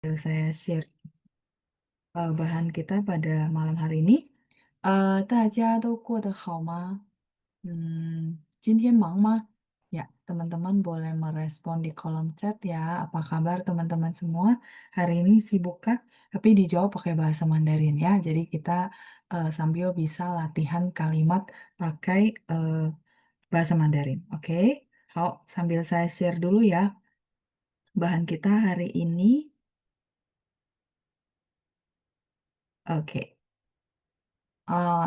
Saya share bahan kita pada malam hari ini. 大家都过得好吗？今天忙吗? Ya, teman-teman boleh merespon di kolom chat ya. Apa kabar teman-teman semua? Hari ini sibukkah? Tapi dijawab pakai bahasa Mandarin ya. Jadi kita sambil bisa latihan kalimat pakai bahasa Mandarin. Oke? Sambil saya share dulu ya. Bahan kita hari ini. Oke.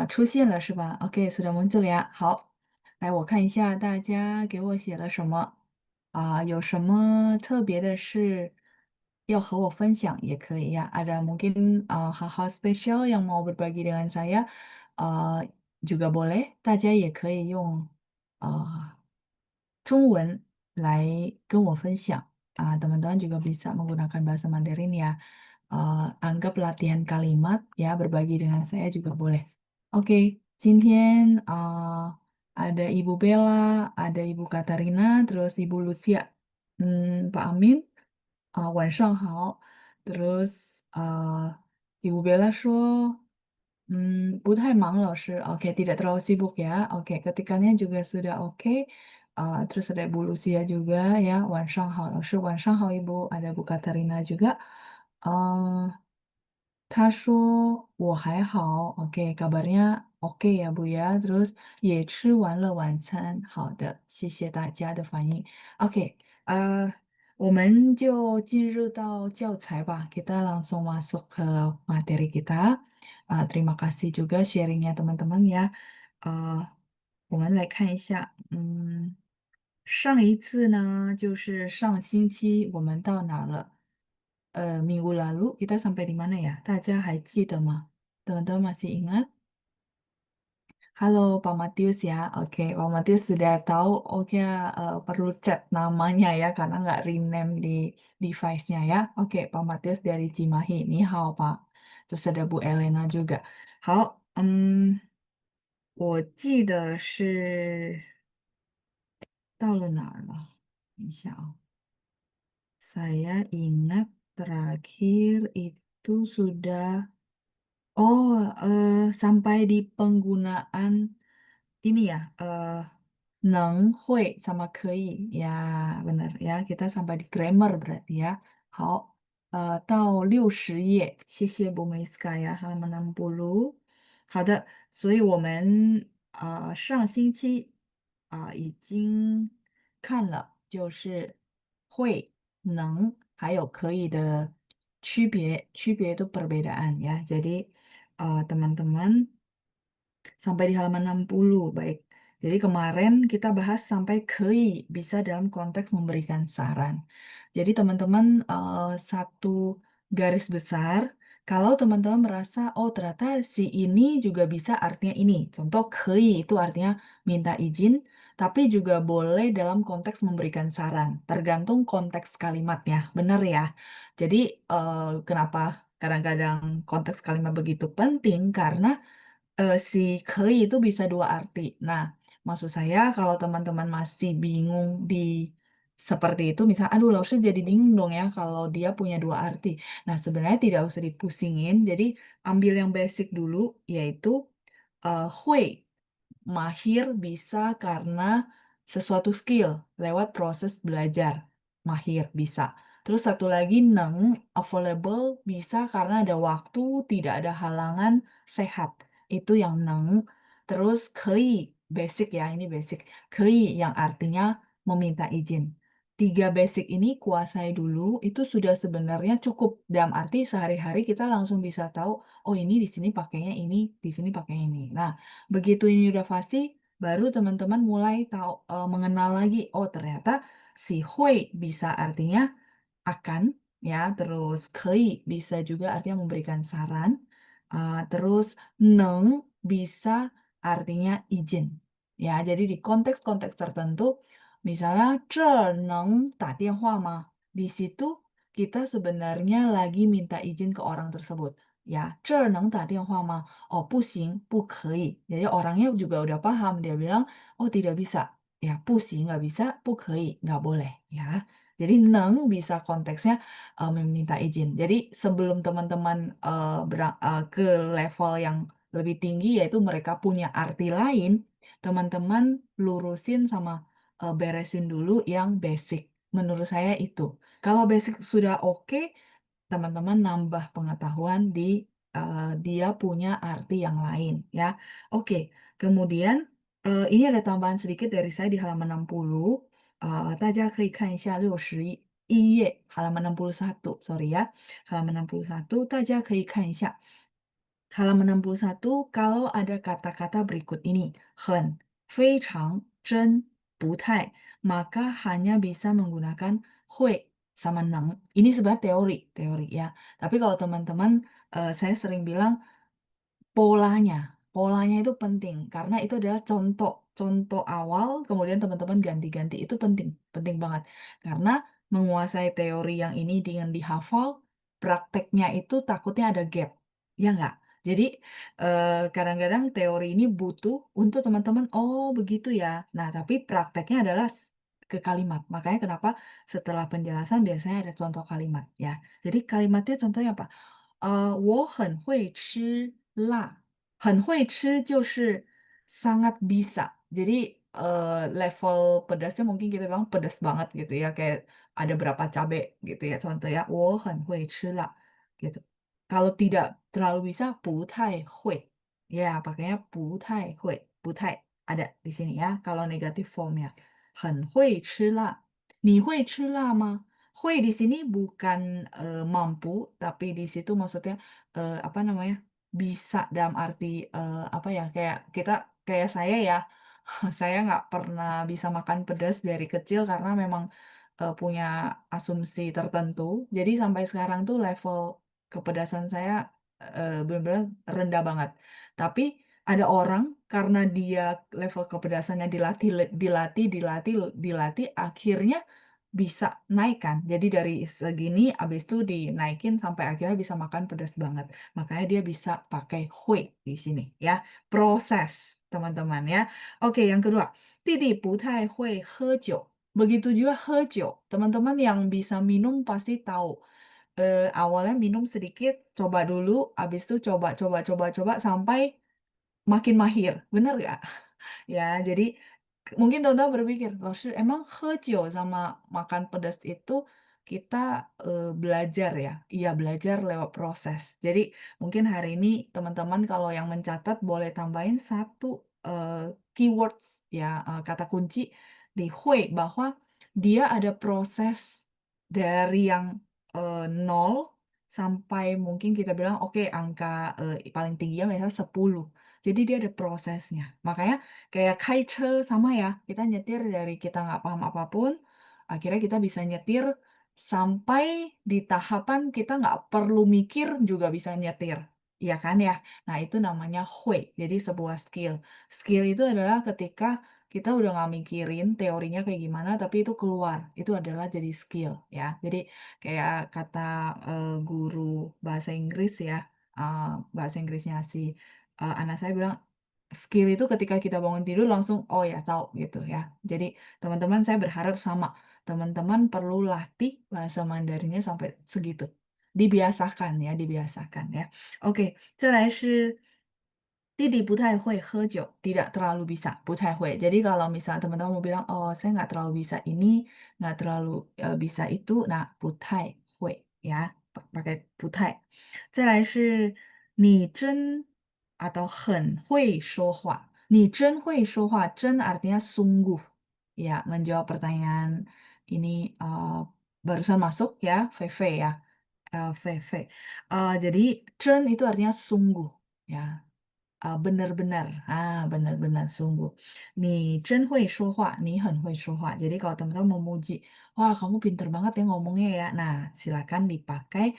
出现了是吧？OK，sudah muncul ya。好，来我看一下大家给我写了什么有什么特别的事要和我分享也可以呀。Ada mungkin hal-hal spesial yang mau berbagi dengan saya juga boleh。大家也可以用中文来跟我分享teman-teman juga bisa menggunakan bahasa Mandarin ya. Anggap latihan kalimat ya, berbagi dengan saya juga boleh. Oke, 今天ada Ibu Bella, ada Ibu Katarina, terus Ibu Lucia. Pak Amin, 晚上好. Terus Ibu Bella 说，不太忙老师. Oke, tidak terlalu sibuk ya. Oke, ketikannya juga sudah oke. Terus ada Bu Lucia juga ya. 晚上好老师，晚上好Ibu. Ada Bu Katarina juga. 他说我还好, kabarnya oke ya Bu ya. Terus 也吃完了晚餐. 好的，谢谢大家的反应. Oke, 我们就进入到教材吧. Kita langsung masuk ke materi kita. Terima kasih juga sharingnya teman-teman ya. 我们来看一下，上一次呢，就是上星期我们到哪了？minggu lalu kita sampai di mana ya？大家还记得吗？teman-teman masih ingat? Halo Pak Matius ya, oke Pak Matius sudah tahu, oke perlu chat namanya ya karena nggak rename di device-nya ya. Oke Pak Matius dari Cimahi, ni hao Pak. Terus ada Bu Elena juga. 好，我记得是到了哪儿了？等一下啊，saya ingat terakhir itu sampai di penggunaan ini ya, 能会 sama 可以 ya, benar ya, kita sampai di grammar berarti ya. 好，到60页，谢谢 Bu Meiska ya, halaman 60。好的，所以我们上星期已经看了，就是会、能还有可以的区别，区别 itu perbedaan ya. Jadi teman-teman sampai di halaman 60, baik. Jadi kemarin kita bahas sampai kei, bisa dalam konteks memberikan saran. Jadi teman-teman satu garis besar, kalau teman-teman merasa, oh ternyata si ini juga bisa artinya ini. Contoh kei itu artinya minta izin, tapi juga boleh dalam konteks memberikan saran. Tergantung konteks kalimatnya, benar ya? Jadi kenapa kadang-kadang konteks kalimat begitu penting? Karena si kei itu bisa dua arti. Nah, maksud saya kalau teman-teman masih bingung di seperti itu, misalnya, aduh, Lausnya jadi bingung dong ya kalau dia punya dua arti. Nah, sebenarnya tidak usah dipusingin. Jadi, ambil yang basic dulu, yaitu hui, mahir bisa karena sesuatu skill lewat proses belajar. Mahir bisa. Terus satu lagi, neng, available bisa karena ada waktu, tidak ada halangan, sehat. Itu yang neng. Terus kei, basic ya, ini basic. Kei yang artinya meminta izin. Tiga basic ini kuasai dulu, itu sudah sebenarnya cukup. Dalam arti sehari-hari kita langsung bisa tahu, oh ini di sini pakainya ini, di sini pakainya ini. Nah, begitu ini udah pasti, baru teman-teman mulai tahu mengenal lagi, oh ternyata si hui bisa artinya akan ya, terus kei bisa juga artinya memberikan saran. Terus neng bisa artinya izin. Ya, jadi di konteks-konteks tertentu, misalnya 这能打电话吗? Di situ kita sebenarnya lagi minta izin ke orang tersebut. Ya, 这能打电话吗? Oh, 不行，不可以. Jadi orangnya juga udah paham, dia bilang, oh tidak bisa. Ya, 不行, nggak bisa, 不可以, nggak boleh. Ya, Jadi neng bisa konteksnya meminta izin. Jadi sebelum teman-teman ke level yang lebih tinggi, yaitu mereka punya arti lain, teman-teman lurusin sama beresin dulu yang basic. Menurut saya itu. Kalau basic sudah oke, teman-teman nambah pengetahuan di dia punya arti yang lain ya. Oke, kemudian ini ada tambahan sedikit dari saya di halaman 60. 大家可以看一下61页 halaman 61, sorry ya. Halaman 61, 大家可以看一下 halaman 61 kalau ada kata-kata berikut ini, 很、非常、真、不太, maka hanya bisa menggunakan 会 sama neng. Ini sebenarnya teori ya. Tapi kalau teman-teman, saya sering bilang polanya. Polanya itu penting karena itu adalah contoh awal, kemudian teman-teman ganti-ganti itu penting, penting banget. Karena menguasai teori yang ini dengan dihafal, prakteknya itu takutnya ada gap. Ya nggak? Jadi kadang-kadang teori ini butuh untuk teman-teman, oh begitu ya. Nah, tapi prakteknya adalah ke kalimat. Makanya kenapa setelah penjelasan biasanya ada contoh kalimat ya. Jadi kalimatnya contohnya apa? 我很会吃辣。很会吃就是 sangat bisa. Jadi level pedasnya mungkin kita bilang pedas banget gitu ya. Kayak ada berapa cabai gitu ya. Contoh ya, 我很会吃辣gitu. Kalau tidak terlalu bisa, 不太会. Ya, pakainya 不太会. 不太 ada di sini ya. Kalau negatif formnya. 很会吃辣. 你会吃辣吗？会di sini bukan mampu, tapi di situ maksudnya apa namanya bisa dalam arti apa ya kayak kita kayak saya ya, saya nggak pernah bisa makan pedas dari kecil karena memang punya asumsi tertentu. Jadi sampai sekarang tuh level kepedasan saya benar-benar rendah banget. Tapi ada orang karena dia level kepedasannya dilatih, dilatih, dilatih, dilatih, akhirnya bisa naik kan. Jadi dari segini abis itu dinaikin sampai akhirnya bisa makan pedas banget. Makanya dia bisa pakai hui di sini ya. Proses, teman-teman ya. Oke, yang kedua, 弟弟不太会喝酒. Begitu juga 喝酒. Teman-teman yang bisa minum pasti tahu. Awalnya minum sedikit, coba dulu, abis itu coba, coba, coba, coba sampai makin mahir. Bener gak? Ya, jadi mungkin teman-teman berpikir, loh, emang hejo sama makan pedas itu kita belajar ya? Iya, belajar lewat proses. Jadi mungkin hari ini teman-teman kalau yang mencatat boleh tambahin satu eh, keywords ya, kata kunci di hui bahwa dia ada proses dari yang nol sampai mungkin kita bilang oke angka paling tingginya misalnya 10. Jadi dia ada prosesnya. Makanya kayak kaiche sama ya, kita nyetir dari kita nggak paham apapun, akhirnya kita bisa nyetir sampai di tahapan kita nggak perlu mikir juga bisa nyetir. Iya kan ya? Nah itu namanya hui, jadi sebuah skill. Skill itu adalah ketika kita udah nggak mikirin teorinya kayak gimana, tapi itu keluar. Itu adalah jadi skill ya. Jadi kayak kata guru bahasa Inggris ya, uh, bahasa Inggrisnya si anak saya bilang, skill itu ketika kita bangun tidur langsung oh ya tahu gitu ya. Jadi teman-teman saya berharap sama. Teman-teman perlu latih bahasa Mandarinnya sampai segitu. Dibiasakan ya, dibiasakan ya. Oke, 再来是弟弟不太会喝酒, tidak terlalu bisa, 不太会. Jadi kalau misalnya teman-teman mau bilang, oh saya nggak terlalu bisa ini, nggak terlalu bisa itu, nah 不太会 ya, pakai 不太. 再来是你真 atau 很会说话. 你真会说话, 真 artinya sungguh. Ya, menjawab pertanyaan ini barusan masuk ya, VV ya. VV. Jadi 真 itu artinya sungguh ya. Benar-benar, benar-benar sungguh. 你真会说话,你很会说话. Jadi kalau teman-teman memuji, wah kamu pinter banget ya ngomongnya ya. Nah, silakan dipakai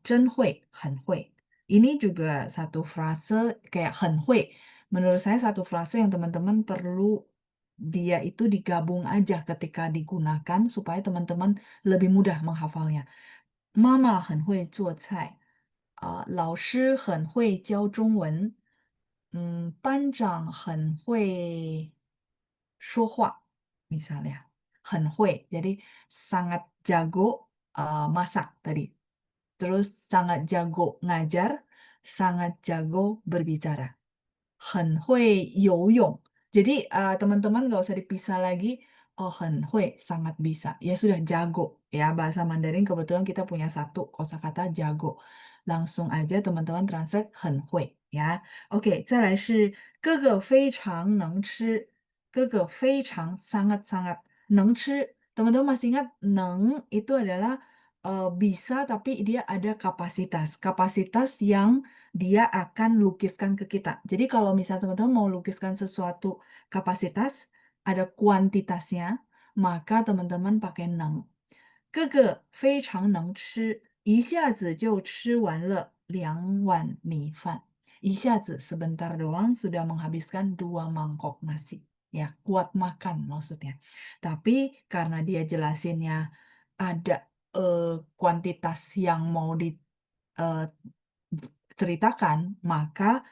真会, 很会. Ini juga satu frase kayak 很会. Menurut saya satu frase yang teman-teman perlu dia itu digabung aja ketika digunakan supaya teman-teman lebih mudah menghafalnya. Mama 很会做菜. 老师很会教中文，班长很会说话，misalnya. 很会. Jadi sangat jago masak tadi. Terus sangat jago ngajar, sangat jago berbicara. 很会游泳. Jadi teman-teman nggak usah dipisah lagi. Oh, 很会, sangat bisa. Ya sudah jago. Ya, bahasa Mandarin kebetulan kita punya satu kosakata jago. Langsung aja teman-teman translate 很会 ya. Oke, 再来是哥哥非常能吃. 哥哥非常 sangat-sangat 能吃. Teman-teman masih ingat 能 itu adalah bisa tapi dia ada kapasitas. Kapasitas yang dia akan lukiskan ke kita. Jadi kalau misalnya teman-teman mau lukiskan sesuatu kapasitas, ada kuantitasnya, maka teman-teman pakai 能. 哥哥非常能吃，一下子就吃完了2碗米饭. 一下子 sebentar doang sudah menghabiskan 2 mangkok nasi. Ya, kuat makan maksudnya. Tapi karena dia jelasinnya ada kuantitas yang mau diceritakan, maka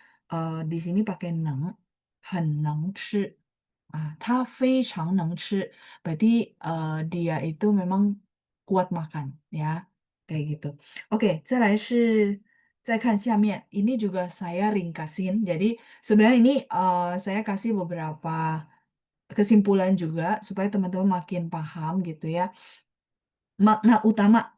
di sini pakai 能，很能吃. Ta 非常能吃, berarti dia itu memang kuat makan ya, kayak gitu. Oke, 再看下面, ini juga saya ringkasin. Jadi sebenarnya ini saya kasih beberapa kesimpulan juga supaya teman-teman makin paham gitu ya. Makna utama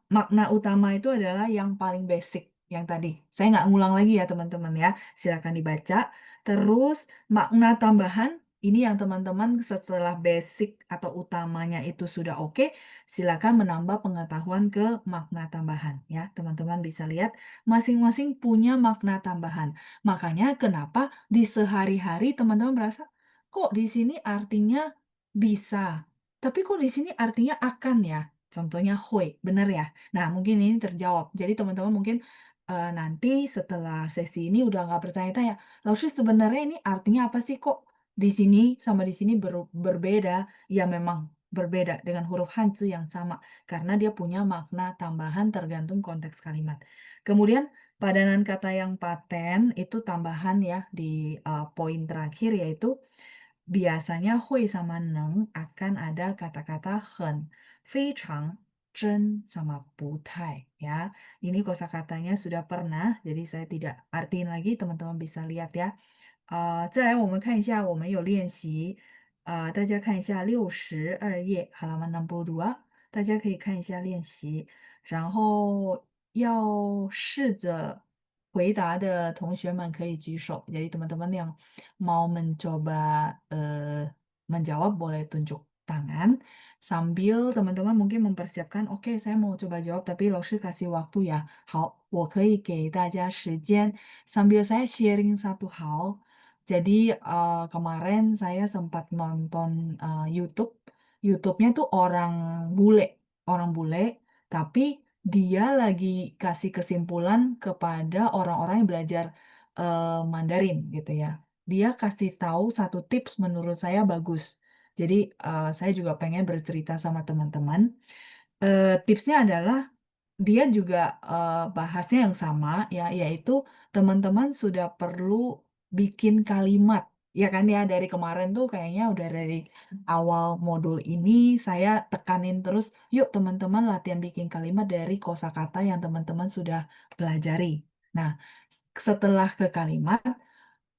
itu adalah yang paling basic yang tadi. Saya nggak ngulang lagi ya teman-teman ya. Silakan dibaca. Terus makna tambahan ini yang teman-teman setelah basic atau utamanya itu sudah oke, silakan menambah pengetahuan ke makna tambahan ya. Teman-teman bisa lihat masing-masing punya makna tambahan. Makanya kenapa di sehari-hari teman-teman merasa kok di sini artinya bisa, tapi kok di sini artinya akan ya. Contohnya hui, bener ya? Nah, mungkin ini terjawab. Jadi teman-teman mungkin nanti setelah sesi ini udah nggak bertanya-tanya, lalu sebenarnya ini artinya apa sih kok di sini sama di sini berbeda? Ya memang berbeda dengan huruf Hanzi yang sama, karena dia punya makna tambahan tergantung konteks kalimat. Kemudian padanan kata yang paten itu tambahan ya di poin terakhir yaitu biasanya hui sama neng akan ada kata-kata 很, 非常, 真, sama 不太 ya. Ini kosakatanya sudah pernah, jadi saya tidak artiin lagi, teman-teman bisa lihat ya. 再来我们看一下，我们有练习，大家看一下62页 halaman 62, 大家可以看一下练习，然后要试着回答的同学们可以举手。 Jadi teman-teman yang mau mencoba menjawab boleh tunjuk tangan sambil teman-teman mungkin mempersiapkan, oke saya mau coba jawab tapi lalu kasih waktu ya. 好，我可以给大家时间，sambil saya sharing satu hal. Jadi kemarin saya sempat nonton YouTube. YouTube-nya tuh orang bule, tapi dia lagi kasih kesimpulan kepada orang-orang yang belajar Mandarin gitu ya. Dia kasih tahu satu tips menurut saya bagus. Jadi saya juga pengen bercerita sama teman-teman. Tipsnya adalah dia juga bahasnya yang sama ya, yaitu teman-teman sudah perlu bikin kalimat. Ya kan ya, dari kemarin tuh kayaknya udah dari awal modul ini saya tekanin terus, yuk teman-teman latihan bikin kalimat dari kosakata yang teman-teman sudah pelajari. Nah, setelah ke kalimat,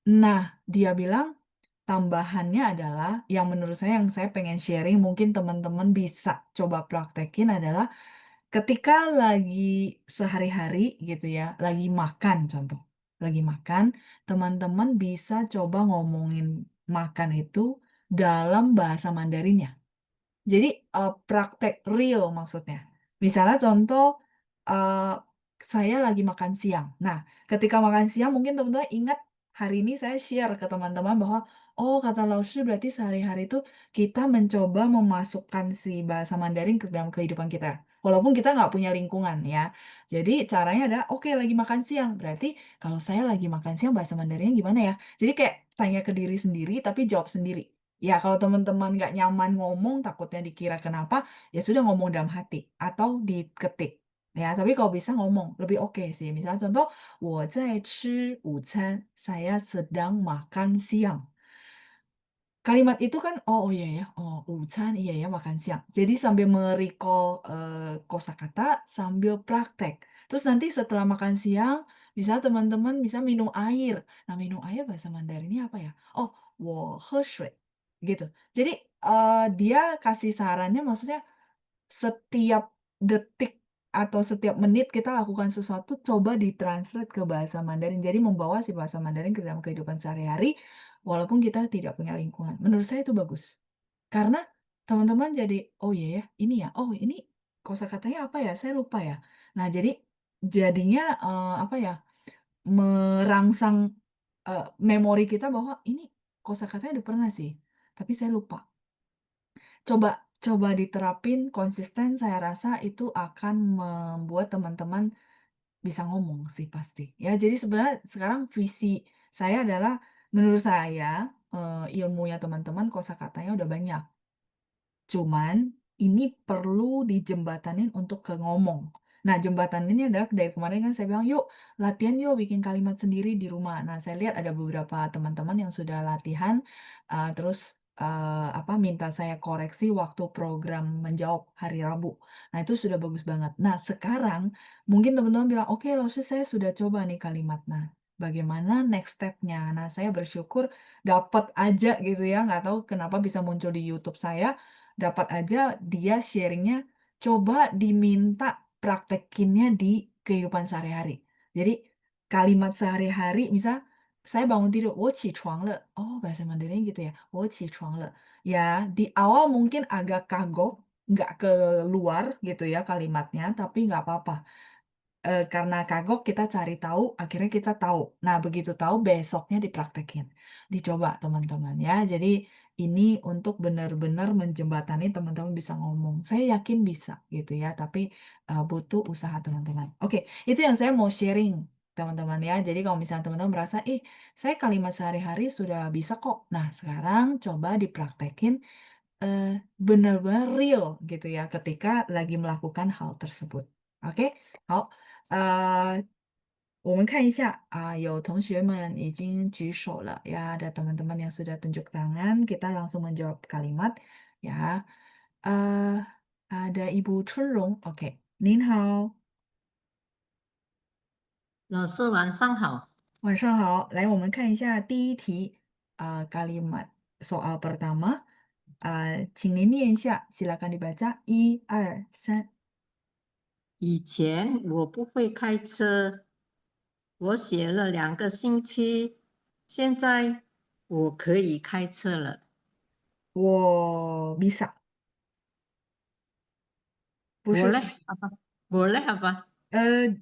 nah dia bilang tambahannya adalah yang menurut saya yang saya pengen sharing mungkin teman-teman bisa coba praktekin adalah ketika lagi sehari-hari gitu ya, lagi makan contoh, lagi makan, teman-teman bisa coba ngomongin makan itu dalam bahasa Mandarinnya. Jadi praktek real maksudnya. Misalnya contoh eh, saya lagi makan siang. Nah, ketika makan siang mungkin teman-teman ingat hari ini saya share ke teman-teman bahwa oh kata Laushi berarti sehari-hari itu kita mencoba memasukkan si bahasa Mandarin ke dalam kehidupan kita. Walaupun kita nggak punya lingkungan ya. Jadi caranya adalah oke lagi makan siang. Berarti kalau saya lagi makan siang bahasa Mandarinnya gimana ya? Jadi kayak tanya ke diri sendiri tapi jawab sendiri. Ya, kalau teman-teman nggak nyaman ngomong, takutnya dikira kenapa, ya sudah ngomong dalam hati atau diketik. Ya, tapi kalau bisa ngomong, lebih oke sih. Misalnya contoh, 我在吃午餐, saya sedang makan siang. Kalimat itu kan, oh, oh iya ya, oh, ucan, iya ya, makan siang. Jadi sambil merecall kosakata sambil praktek. Terus nanti setelah makan siang, bisa teman-teman bisa minum air. Nah, minum air bahasa Mandarinnya apa ya? Oh, 我喝水 gitu. Jadi dia kasih sarannya, maksudnya setiap detik atau setiap menit kita lakukan sesuatu, coba ditranslate ke bahasa Mandarin. Jadi membawa si bahasa Mandarin ke dalam kehidupan sehari-hari, walaupun kita tidak punya lingkungan. Menurut saya itu bagus. Karena teman-teman jadi, oh iya ya, ini ya, oh ini kosakatanya apa ya, saya lupa ya. Nah, jadi jadinya apa ya, merangsang memori kita bahwa ini kosakatanya udah pernah sih, tapi saya lupa. Coba coba diterapin konsisten, saya rasa itu akan membuat teman-teman bisa ngomong sih pasti. Ya, jadi sebenarnya sekarang visi saya adalah, menurut saya, ilmunya teman-teman kosakatanya udah banyak. Cuman ini perlu dijembatanin untuk ke ngomong. Nah, jembatan ini adalah dari kemarin kan saya bilang, yuk latihan yuk bikin kalimat sendiri di rumah. Nah, saya lihat ada beberapa teman-teman yang sudah latihan, terus apa minta saya koreksi waktu program menjawab hari Rabu. Nah, itu sudah bagus banget. Nah, sekarang mungkin teman-teman bilang, oke loh, saya sudah coba nih kalimat. Nah, bagaimana next step-nya? Nah, saya bersyukur dapat aja gitu ya, nggak tahu kenapa bisa muncul di YouTube saya, dapat aja dia sharingnya, coba diminta praktekinnya di kehidupan sehari-hari. Jadi kalimat sehari-hari, misal saya bangun tidur, 我起床了. Oh, bahasa Mandarin gitu ya, 我起床了. Ya, di awal mungkin agak kagok, nggak keluar gitu ya kalimatnya, tapi nggak apa-apa. Karena kagok kita cari tahu, akhirnya kita tahu. Nah, begitu tahu besoknya dipraktekin. Dicoba teman-teman ya. Jadi ini untuk benar-benar menjembatani teman-teman bisa ngomong. Saya yakin bisa gitu ya, tapi butuh usaha teman-teman. Oke, itu yang saya mau sharing teman-teman ya. Jadi kalau misalnya teman-teman merasa, saya kalimat sehari-hari sudah bisa kok. Nah, sekarang coba dipraktekin eh, benar-benar real gitu ya ketika lagi melakukan hal tersebut. Oke, 好，我们看一下有同学们已经举手了ya, ada teman-teman yang sudah tunjuk tangan, kita langsung menjawab kalimat ya. eh ada Ibu Chunrong, oke, 您好，老师晚上好，晚上好。来，我们看一下第一题kalimat soal pertama. 请您念一下，silakan dibaca，一二三。以前我不会开车，我学了2个星期，现在我可以开车了。我 bisa，不是可 boleh apa? Boleh apa? 呃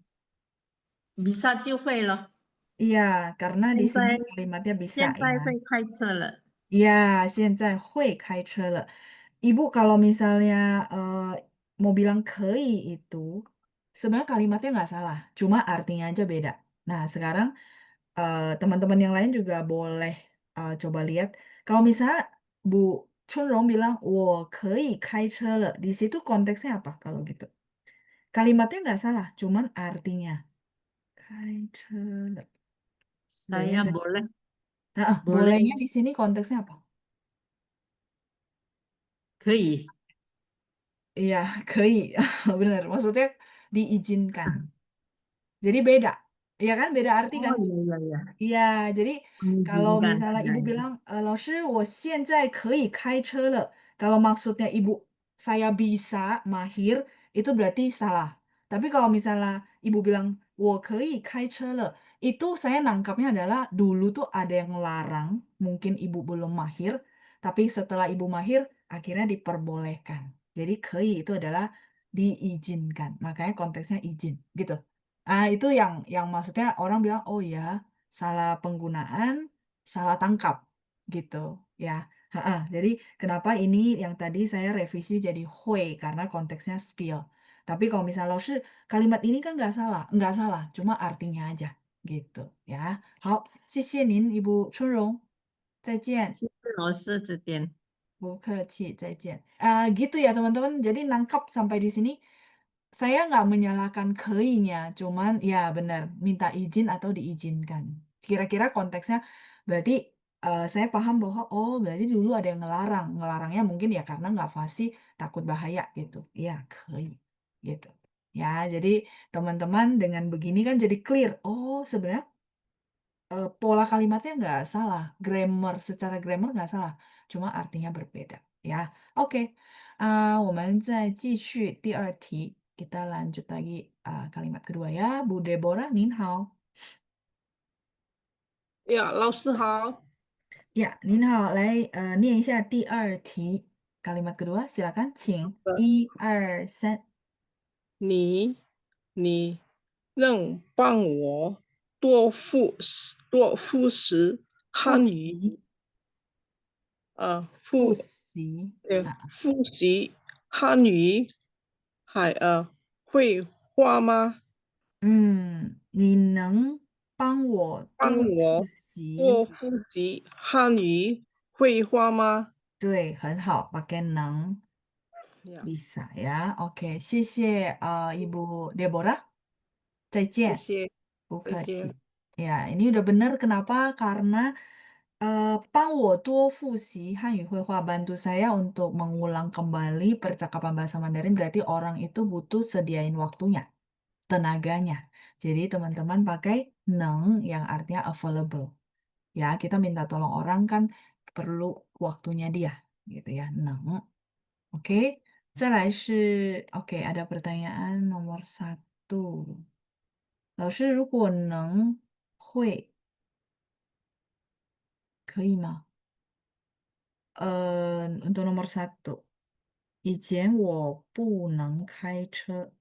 ，bisa 就会了。iya, karena di 现 sini 在 kalimatnya bisa 现 ya. 在会开车了。Ya, 现在会开车了. Ibu kalau misalnya mau bilang kei itu, sebenarnya kalimatnya nggak salah, cuma artinya aja beda. Nah, sekarang teman-teman yang lain juga boleh coba lihat. Kalau misalnya Bu Chunrong bilang, 我可以开车了, di situ konteksnya apa kalau gitu? Kalimatnya nggak salah, cuman artinya. 开车了. Saya boleh boleh Bolehnya di sini konteksnya apa? 可以。Iya, 可以. Bener. Maksudnya diizinkan. Jadi beda. Iya kan? Beda arti kan? Oh iya iya iya. Iya, jadi kalau Mengizinkan. misalnya Ya, ibu ya. bilang, 老师,我现在可以开车了. Kalau maksudnya ibu, saya bisa, mahir, itu berarti salah. Tapi kalau misalnya ibu bilang, 我可以开车了, itu saya nangkapnya adalah dulu tuh ada yang larang, mungkin ibu belum mahir, tapi setelah ibu mahir, akhirnya diperbolehkan. Jadi kei itu adalah diizinkan. Makanya konteksnya izin, gitu. Itu yang maksudnya orang bilang, oh ya, salah penggunaan, salah tangkap gitu ya. Ha-ha. Jadi kenapa ini yang tadi saya revisi jadi hui karena konteksnya skill. Tapi kalau misalnya 老师 kalimat ini kan nggak salah, cuma artinya aja gitu ya. 好，谢谢您，Ibu Chunrong，再见。谢谢老师这边。不客气，再见. Gitu ya teman-teman. Jadi nangkap sampai di sini. Saya nggak menyalahkan keinya, cuman ya benar minta izin atau diizinkan. Kira-kira konteksnya berarti saya paham bahwa oh berarti dulu ada yang ngelarang. Ngelarangnya mungkin ya karena nggak fasih, takut bahaya gitu. Iya, kei gitu. Ya, jadi teman-teman dengan begini kan jadi clear. Oh, sebenarnya pola kalimatnya nggak salah, grammar secara grammar nggak salah, cuma artinya berbeda. Ya, oke. 我们再继续第二题. Kita lanjut lagi kalimat kedua ya, Bu Deborah,您好. 呀，老师好。Ya, 您好，来念一下第二题 kalimat kedua, silakan, 请一二三，你你能帮我多复习复汉语？习，呃，复复习啊，复习汉语，会话吗？你能帮我多复帮我习？多复习汉语会话吗？对，很好，pakai nang。呀，bisa ya. Oke, 谢谢Ibu Deborah. 再见，谢谢，不客气。再见。Ya, ini udah benar. Kenapa? Karena 帮我多复习汉语绘画, bantu saya untuk mengulang kembali percakapan bahasa Mandarin. Berarti orang itu butuh sediain waktunya, tenaganya. Jadi teman-teman pakai neng yang artinya available. Ya, kita minta tolong orang kan perlu waktunya dia, gitu ya. Neng. Oke, 再来是 ada pertanyaan nomor satu. 老师，如果能会，可以吗？untuk nomor satu. 以前我不能开车.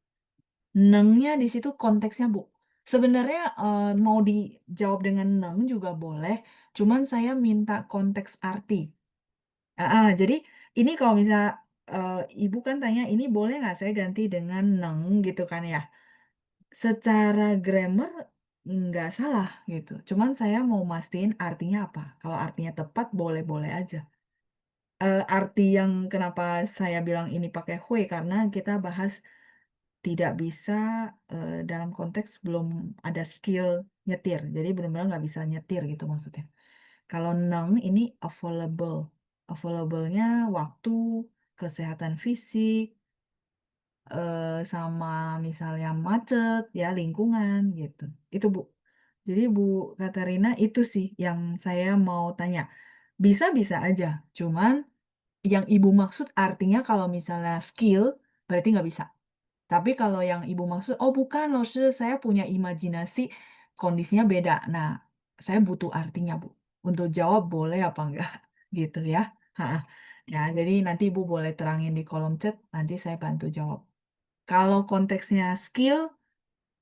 Nengnya di situ konteksnya, Bu. Sebenarnya mau dijawab dengan neng juga boleh, cuman saya minta konteks arti. Jadi ini kalau misalnya ibu kan tanya ini boleh nggak saya ganti dengan neng gitu kan ya. Secara grammar nggak salah gitu. Cuman saya mau mastiin artinya apa. Kalau artinya tepat boleh-boleh aja. Arti yang kenapa saya bilang ini pakai hui karena kita bahas tidak bisa dalam konteks belum ada skill nyetir. Jadi benar-benar nggak bisa nyetir gitu maksudnya. Kalau neng ini available. Available-nya waktu, kesehatan fisik, sama misalnya macet, ya lingkungan gitu. Itu Bu. Jadi Bu Katarina itu sih yang saya mau tanya. Bisa-bisa aja. Cuman yang Ibu maksud artinya kalau misalnya skill, berarti nggak bisa. Tapi kalau yang ibu maksud, oh bukan loh, Shi, saya punya imajinasi kondisinya beda. Nah, saya butuh artinya, Bu. Untuk jawab boleh apa enggak, gitu ya. Ha, ya, jadi nanti Ibu boleh terangin di kolom chat, nanti saya bantu jawab. Kalau konteksnya skill,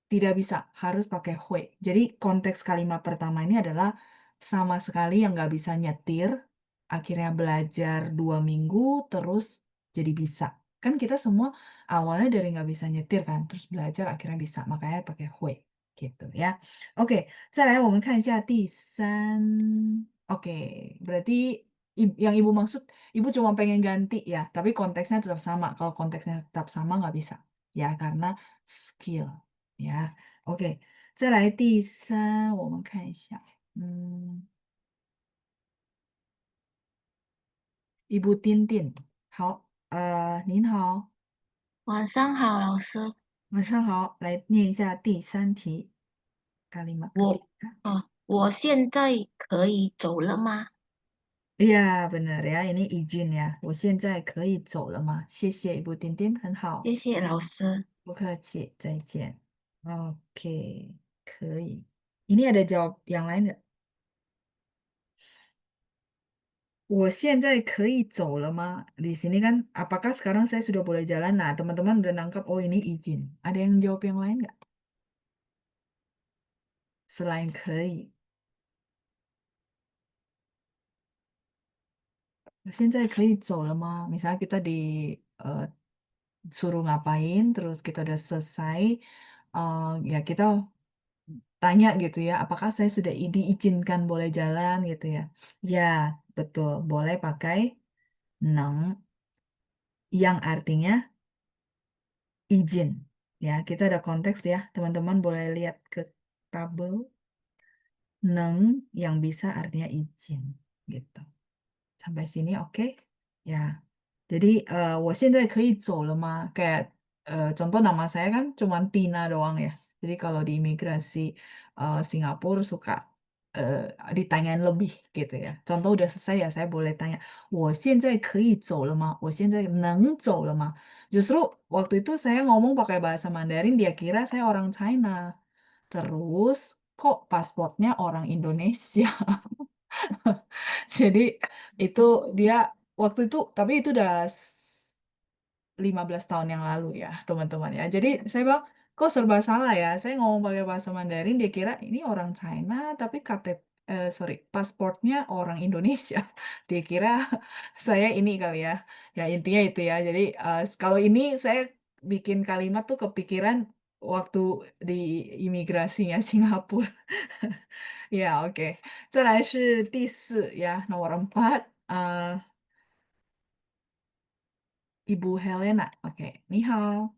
tidak bisa, harus pakai hui. Jadi konteks kalimat pertama ini adalah sama sekali yang nggak bisa nyetir, akhirnya belajar 2 minggu, terus jadi bisa. Kan kita semua awalnya dari nggak bisa nyetir kan, terus belajar akhirnya bisa, makanya pakai hui gitu ya. Oke, 再来我们看一下第三. Oke, berarti yang ibu maksud, ibu cuma pengen ganti ya, tapi konteksnya tetap sama. Kalau konteksnya tetap sama nggak bisa, ya karena skill. Ya, OK，再来第三，我们看一下，Ibu Tintin，好，您好，晚上好，老师。晚上好，来念一下第3题，kalimat 我 ketiga。我现在可以走了吗？Iya, benar ya, ini izin ya. 我现在可以走了吗？谢谢 Ibu Tintin，很好，谢谢老师。不客气，再见。OK，可以。Ini ada jawab yang lain nggak? 我现在可以走了吗? Di sini kan, apakah sekarang saya sudah boleh jalan? Nah, teman-teman udah nangkep, oh ini izin. Ada yang jawab yang lain nggak? Selain 可以. 现在可以走了吗? Misalnya kita eh, suruh ngapain, terus kita udah selesai, ya kita tanya gitu ya, apakah saya sudah diizinkan boleh jalan gitu ya? Ya, betul. Boleh pakai nang yang artinya izin. Ya, kita ada konteks ya. Teman-teman boleh lihat ke tabel. Neng yang bisa artinya izin. gitu. Sampai sini oke? Ya. Jadi 我现在可以走了吗? Kayak contoh nama saya kan cuma Tina doang ya. Jadi kalau di imigrasi Singapura suka eh, ditanyain lebih gitu ya. Contoh udah selesai ya saya boleh tanya, 我现在可以走了吗?我现在能走了吗? Justru waktu itu saya ngomong pakai bahasa Mandarin dia kira saya orang China. Terus kok pasportnya orang Indonesia. Jadi itu dia waktu itu, tapi itu udah 15 tahun yang lalu ya, teman-teman ya. Jadi saya bilang, kok serba salah ya? Saya ngomong pakai bahasa Mandarin, dia kira ini orang China, tapi KTP, sorry, pasportnya orang Indonesia. Dia kira saya ini kali ya. Ya intinya itu ya. Jadi kalau ini saya bikin kalimat tuh kepikiran waktu di imigrasinya Singapura. Ya, oke. 再来是第4呀，nomor 4，Ibu Helena. Oke, 你好。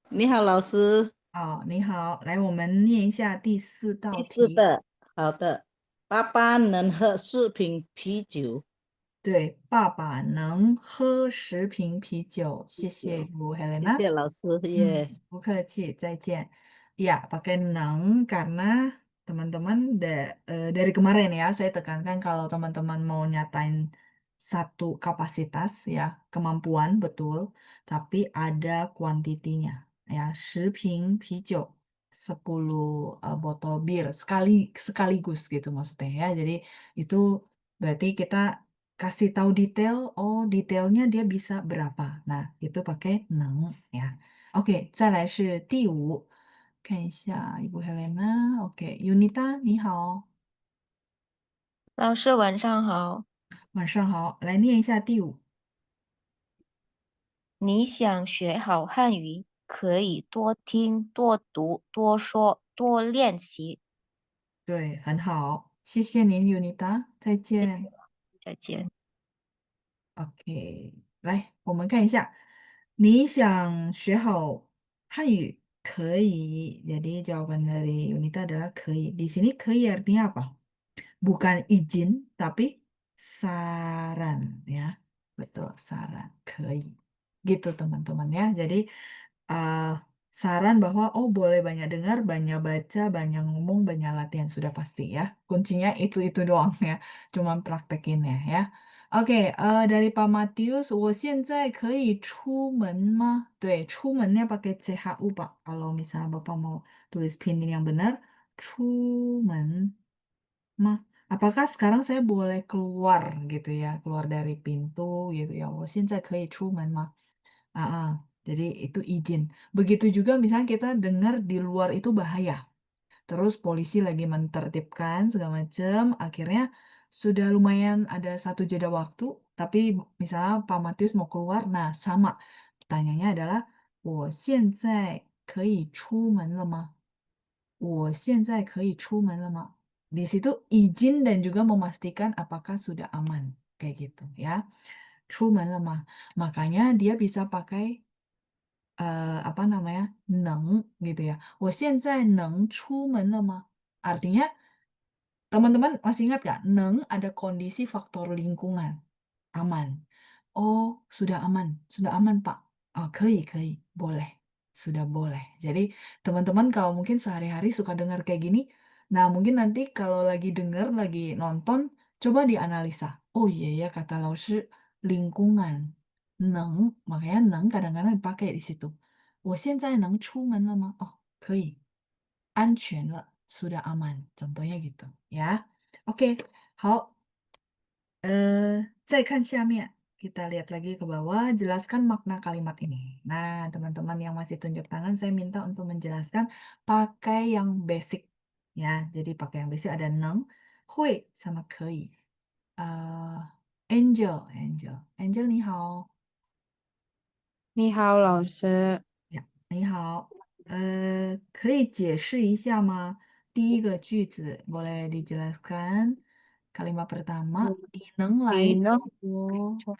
你好，老师。好，你好，来，我们念一下第四道第四题。的，好的。爸爸能喝4瓶啤酒。对，爸爸能喝10瓶啤酒，谢谢 Ibu 谢 Helena。谢老师，耶。不客气，再见. Ya, pakai neng karena teman-teman dari kemarin ya, saya tekankan kalau teman-teman mau nyatain satu kapasitas ya, kemampuan betul, tapi ada kuantitinya ya, 10瓶啤酒, 10 botol bir sekaligus gitu maksudnya ya. Jadi itu berarti kita kasih tahu detail, oh detailnya dia bisa berapa. Nah, itu pakai neng ya. OK，再来是第5，看一下伊布 Helena。OK，Unita 你好，老师晚上好。晚上好，来念一下第5。你想学好汉语，可以多听、多读、多说、多练习。对，很好，谢谢您，Unita，再谢谢，见。再见。OK，来，我们看一下，你想学好汉语可以，jadi jawaban dari Unita adalah 可以. Di sini 可以 artinya apa? Bukan izin, tapi saran ya. Betul, saran. 可以. Gitu teman-teman ya. Jadi eh, saran bahwa oh boleh banyak dengar, banyak baca, banyak ngomong, banyak latihan sudah pasti ya. Kuncinya itu doang ya. Cuman praktekinnya ya. Oke, dari Pak Matius, 我现在可以出门吗? 对, 出门nya pakai CHU Pak. Kalau misalnya Bapak mau tulis pinyin yang benar, 出门吗? Apakah sekarang saya boleh keluar gitu ya, keluar dari pintu gitu ya. 我现在可以出门吗? Ah, ah. Jadi itu izin. Begitu juga misalnya kita dengar di luar itu bahaya. Terus polisi lagi mentertibkan segala macam. Akhirnya sudah lumayan ada satu jeda waktu. Tapi misalnya Pak Matius mau keluar. Nah sama. Pertanyaannya adalah, 我现在可以出门了吗? 我现在可以出门了吗? Di situ izin dan juga memastikan apakah sudah aman. Kayak gitu ya. 出门了吗? Makanya dia bisa pakai apa namanya, 能 gitu ya. 我现在能出门了吗? Artinya teman-teman masih ingat gak? Neng ada kondisi faktor lingkungan. Aman. Oh, sudah aman Pak. Oh, 可以, boleh. Sudah boleh. Jadi teman-teman kalau mungkin sehari-hari suka dengar kayak gini, nah mungkin nanti kalau lagi dengar, lagi nonton, coba dianalisa. Oh iya ya kata Lao Shi, lingkungan. Neng, makanya neng kadang-kadang dipakai di situ. 我现在能出门了吗? Oh, 可以.安全了, sudah aman. Contohnya gitu ya. Oke, 好. 再看下面, kita lihat lagi ke bawah, jelaskan makna kalimat ini. Nah, teman-teman yang masih tunjuk tangan, saya minta untuk menjelaskan pakai yang basic. Ya, jadi pakai yang basic ada neng, hui, sama kei. Angel, 你好。你好，老师。呀，你好，可以解释一下吗？第一个句子，boleh dijelaskan kalimat pertama，你你能来你能做，从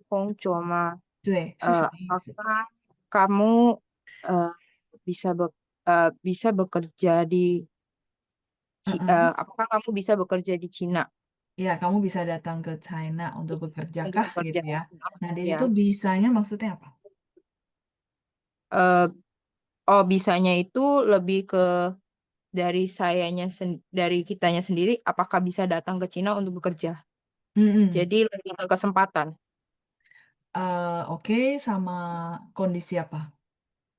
工作吗？对，是什么意思？好吧，kamu bisa bekerja di Heeh. apakah kamu bisa bekerja di Cina Ya, kamu bisa datang ke China untuk bekerja untuk kah bekerja? gitu ya. Nah, di Ya. situ bisanya maksudnya apa? Eh, oh, bisanya itu lebih ke dari kitanya sendiri, apakah bisa datang ke Cina untuk bekerja? Mm-mm. Jadi lebih ke kesempatan. Oke, sama kondisi apa?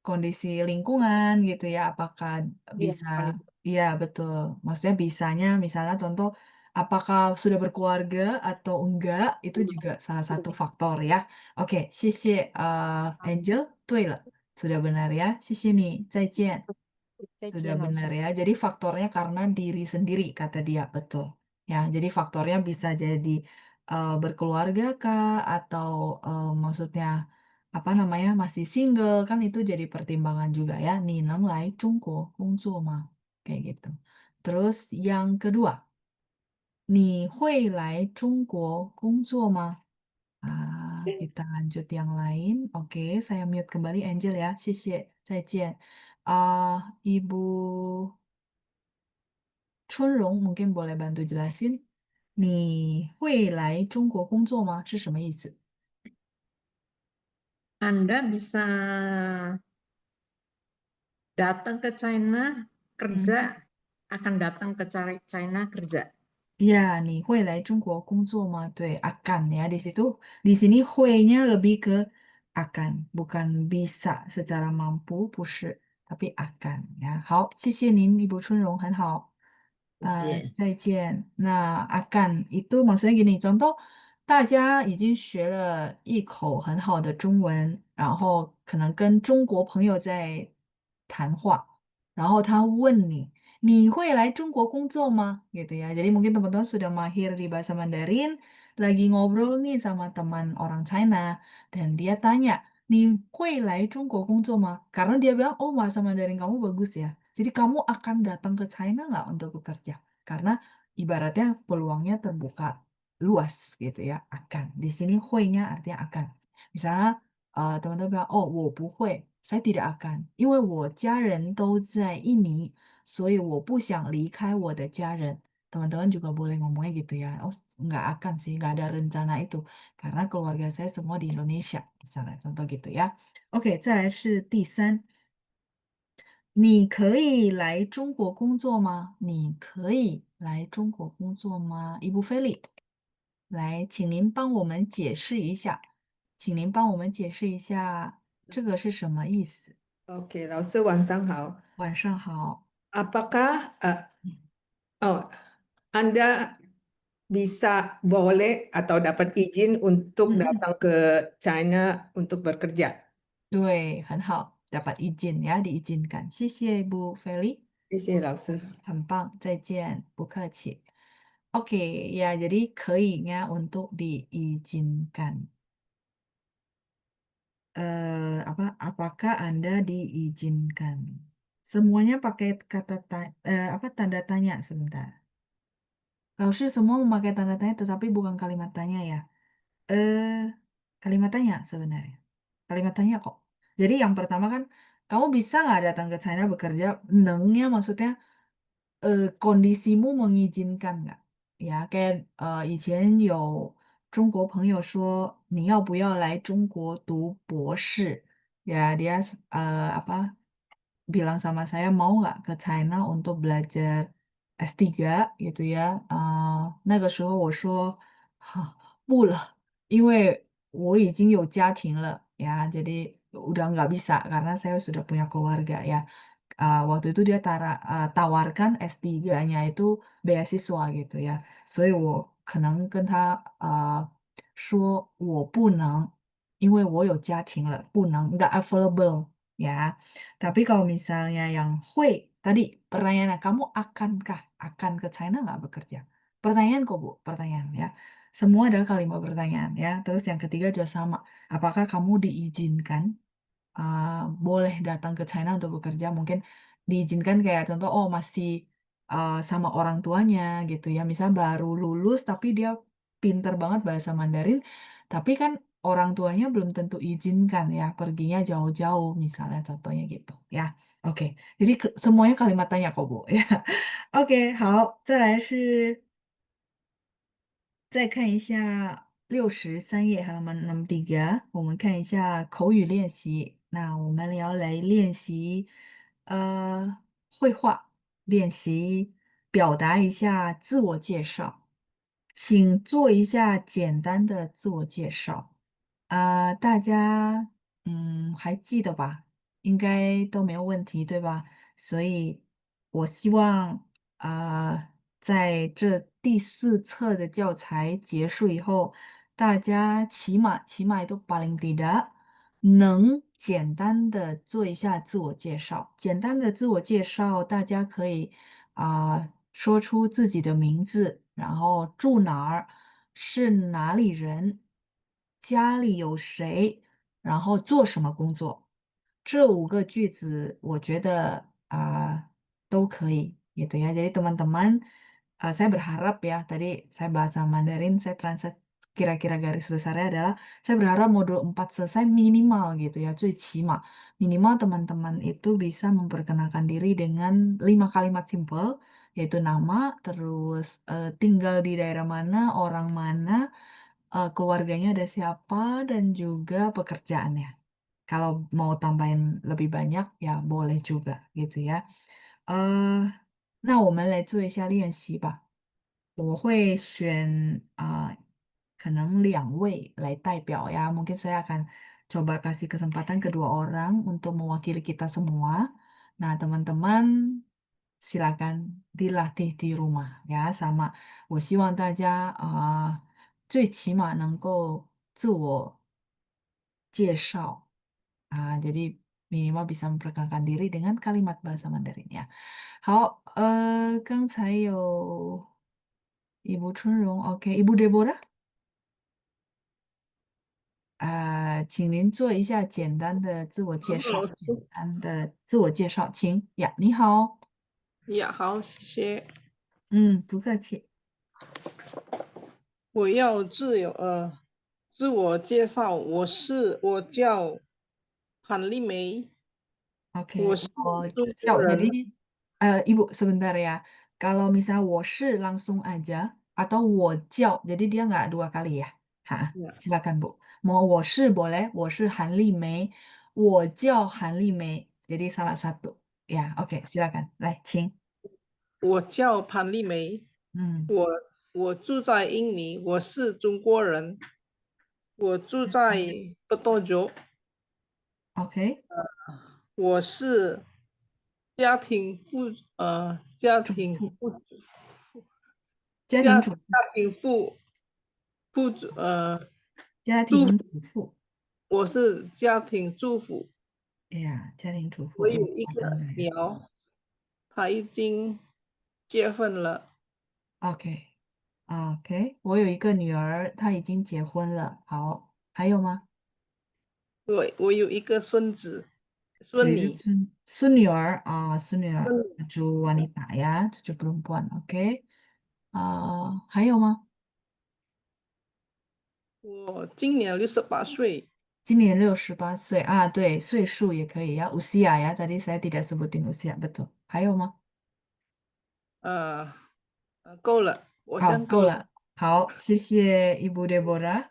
Kondisi lingkungan gitu ya, apakah Iya, bisa, kali. iya betul, maksudnya bisanya misalnya contoh, apakah sudah berkeluarga atau enggak, itu juga salah satu faktor ya. Oke, 谢谢 Angel, 对了, sudah benar ya, 谢谢你, 再见. Sudah 再见，老 benar 师。ya. Jadi faktornya karena diri sendiri, kata dia. Betul. Ya, jadi faktornya bisa jadi berkeluarga kah atau maksudnya apa namanya masih single kan itu jadi pertimbangan juga ya. 你能来中国工作吗? Kayak gitu. Terus yang kedua, 你会来中国工作吗? Kita lanjut yang lain. Oke, saya mute kembali Angel ya. 谢谢，再见. Ibu Chunrong mungkin boleh bantu jelasin. 你会来中国工作吗？是什么意思？ Anda bisa datang ke China kerja, akan datang ke China kerja. Ya, 你会来中国工作吗? 对, akan ya di situ. Di sini 会nya lebih ke akan, bukan bisa secara mampu, 不是, tapi akan ya. 好，谢谢您, Ibu Chunrong, 很好。谢谢。再见。那akan itu maksudnya gini, contoh 大家已经学了一口很好的中文，然后可能跟中国朋友在谈话，然后他问你。你会来中国工作吗? Gitu ya. Jadi mungkin teman-teman sudah mahir di bahasa Mandarin, lagi ngobrol nih sama teman orang China, dan dia tanya, 你会来中国工作吗? Karena dia bilang, oh bahasa Mandarin kamu bagus ya. Jadi kamu akan datang ke China nggak untuk bekerja? Karena ibaratnya peluangnya terbuka luas gitu ya, akan. Di sini 会nya artinya akan. Misalnya teman-teman bilang, oh 我不会, saya tidak akan, 因为我家人都在印尼。所以我不想离开我的家人. Teman-teman juga boleh ngomongnya gitu ya. Oh, nggak akan sih, nggak ada rencana itu. Karena keluarga saya semua di Indonesia. Misalnya, contoh gitu ya. Oke, 再来是第三。你可以来中国工作吗？你可以来中国工作吗？ 이부 펠리, 来，请您帮我们解释一下，这个是什么意思？ Oke, 老师晚上好。晚上好。Apakah oh, Anda bisa boleh atau dapat izin untuk 嗯嗯，datang ke China untuk bekerja? 对，很好，dapat izin ya, diizinkan. 谢谢 Bu Feli, 谢谢老师。很棒，再见，不客气. Oke, ya jadi keinya untuk diizinkan. Apakah Anda diizinkan? Semuanya pakai kata tanda tanya sebentar. Lalu semua memakai tanda tanya tetapi bukan kalimat tanya ya. Eh, Kalimat tanya sebenarnya. Kalimat tanya kok. Jadi yang pertama kan, kamu bisa nggak datang ke China bekerja? Nengnya maksudnya kondisimu mengizinkan nggak? Ya, kayak 以前有中国朋友说你要不要来中国读博士? Ya, dia apa bilang sama saya mau nggak ke China untuk belajar S3 gitu ya. 那个时候我说不了，因为我已经有家庭了ya, jadi udah nggak bisa karena saya sudah punya keluarga ya. Waktu itu dia tawarkan S3-nya itu beasiswa gitu ya. 所以我可能跟他说我不能，因为我有家庭了，不能nggak available ya. Tapi kalau misalnya yang hui, tadi pertanyaannya, kamu akankah akan ke China nggak bekerja? Pertanyaan kok Bu, pertanyaan ya. Semua ada kalimat pertanyaan ya. Terus yang ketiga juga sama. Apakah kamu diizinkan boleh datang ke China untuk bekerja? Mungkin diizinkan kayak contoh, oh masih sama orang tuanya gitu ya. Misal baru lulus tapi dia pinter banget bahasa Mandarin. Tapi kan orang tuanya belum tentu izinkan ya, perginya jauh-jauh misalnya contohnya gitu ya. OK，jadi semuanya kalimat tanya kok Bu ya. OK，好，再来是再看一下63页 halaman 63，我们看一下口语练习。那我们要来练习绘画，练习表达一下自我介绍。请做一下简单的自我介绍。大家还记得吧？应该都没有问题，对吧？所以我希望在这第4册的教材结束以后，大家起码都paling tidak能简单的做一下自我介绍。简单的自我介绍，大家可以说出自己的名字，然后住哪儿，是哪里人，家里有谁，然后做什么工作。这5个句子，我觉得都可以gitu ya. Jadi teman-teman, saya berharap ya, tadi saya bahasa Mandarin, saya translate kira-kira garis besarnya adalah saya berharap modul 4 selesai minimal gitu ya, 最起码 minimal teman-teman itu bisa memperkenalkan diri dengan 5 kalimat simple, yaitu nama, terus tinggal di daerah mana, orang mana, keluarganya ada siapa, dan juga pekerjaannya. Kalau mau tambahin lebih banyak ya boleh juga gitu ya. 那我们来做一下练习吧。我会选可能2位来代表ya. Mungkin saya akan coba kasih kesempatan kedua orang untuk mewakili kita semua. Nah, teman-teman silakan dilatih di rumah ya. Sama，我希望大家最起码能够自我介绍jadi minimal bisa memperkenalkan diri dengan kalimat bahasa Mandarin ya. 好，刚才有Ibu Chunrong，OK，Ibu Deborah，请您做一下简单的自我介绍。简单的自我介绍，请呀，你好，呀，好，谢谢。不客气。我要自我介绍，我叫韩丽梅，OK，我是我中国叫人。jadi Ibu sebentar ya. Kalau misalnya 我是 langsung aja atau 我叫, jadi dia nggak 2 kali ya.呀，Silakan Bu. Mau 我是 boleh, 我是韩丽梅，我叫韩丽梅, jadi salah satu. Ya, oke, silakan. 来，请。我叫潘丽梅，嗯我住在印尼，我是中国人，我住在不多久，，OK，我是家庭妇家主妇，庭妇家家庭主妇，庭妇妇主家庭主妇。我是家庭主妇，哎呀，家庭主妇，我哎，有一个好的呀。女儿，她已经结婚了，OK，OK，我有一个女儿，她已经结婚了。好，还有吗？我有一个孙子有一个孙女，孙女儿孙女儿 孙 cucu wanita ya, cucu perempuan. Oke，还有吗？我今年68岁，今年68岁啊，对，岁数也可以ya, usia ya. Tadi saya tidak sebutin usia, betul. 还有吗？呃够了，我好，想够了。够了。好，谢谢伊布德博拉。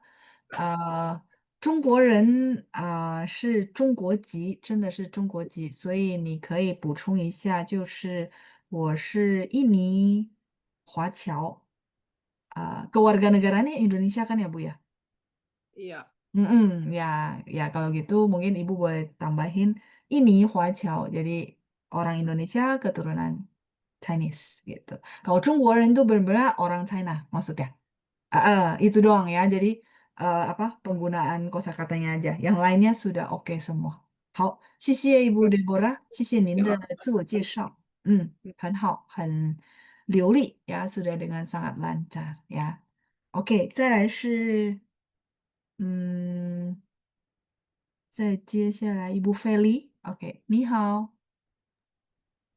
中国人是中国籍，真的是中国籍，所以你可以补充一下，就是我是印尼华侨kewarganegaranya Indonesia kan ya Bu ya? Iya, Ya, ya kalau gitu mungkin Ibu boleh tambahin ini Huaqiao, jadi orang Indonesia keturunan Chinese gitu. Kalau 中国人 tuh benar-benar orang China maksudnya. Itu doang ya. Jadi apa penggunaan kosakatanya aja. Yang lainnya sudah oke semua. 好，谢谢 Ibu Deborah，谢谢您的自我介绍。很好，很流利呀，sudah dengan sangat lancar ya。OK，再来是。嗯，再接下来一部费力。OK，你好，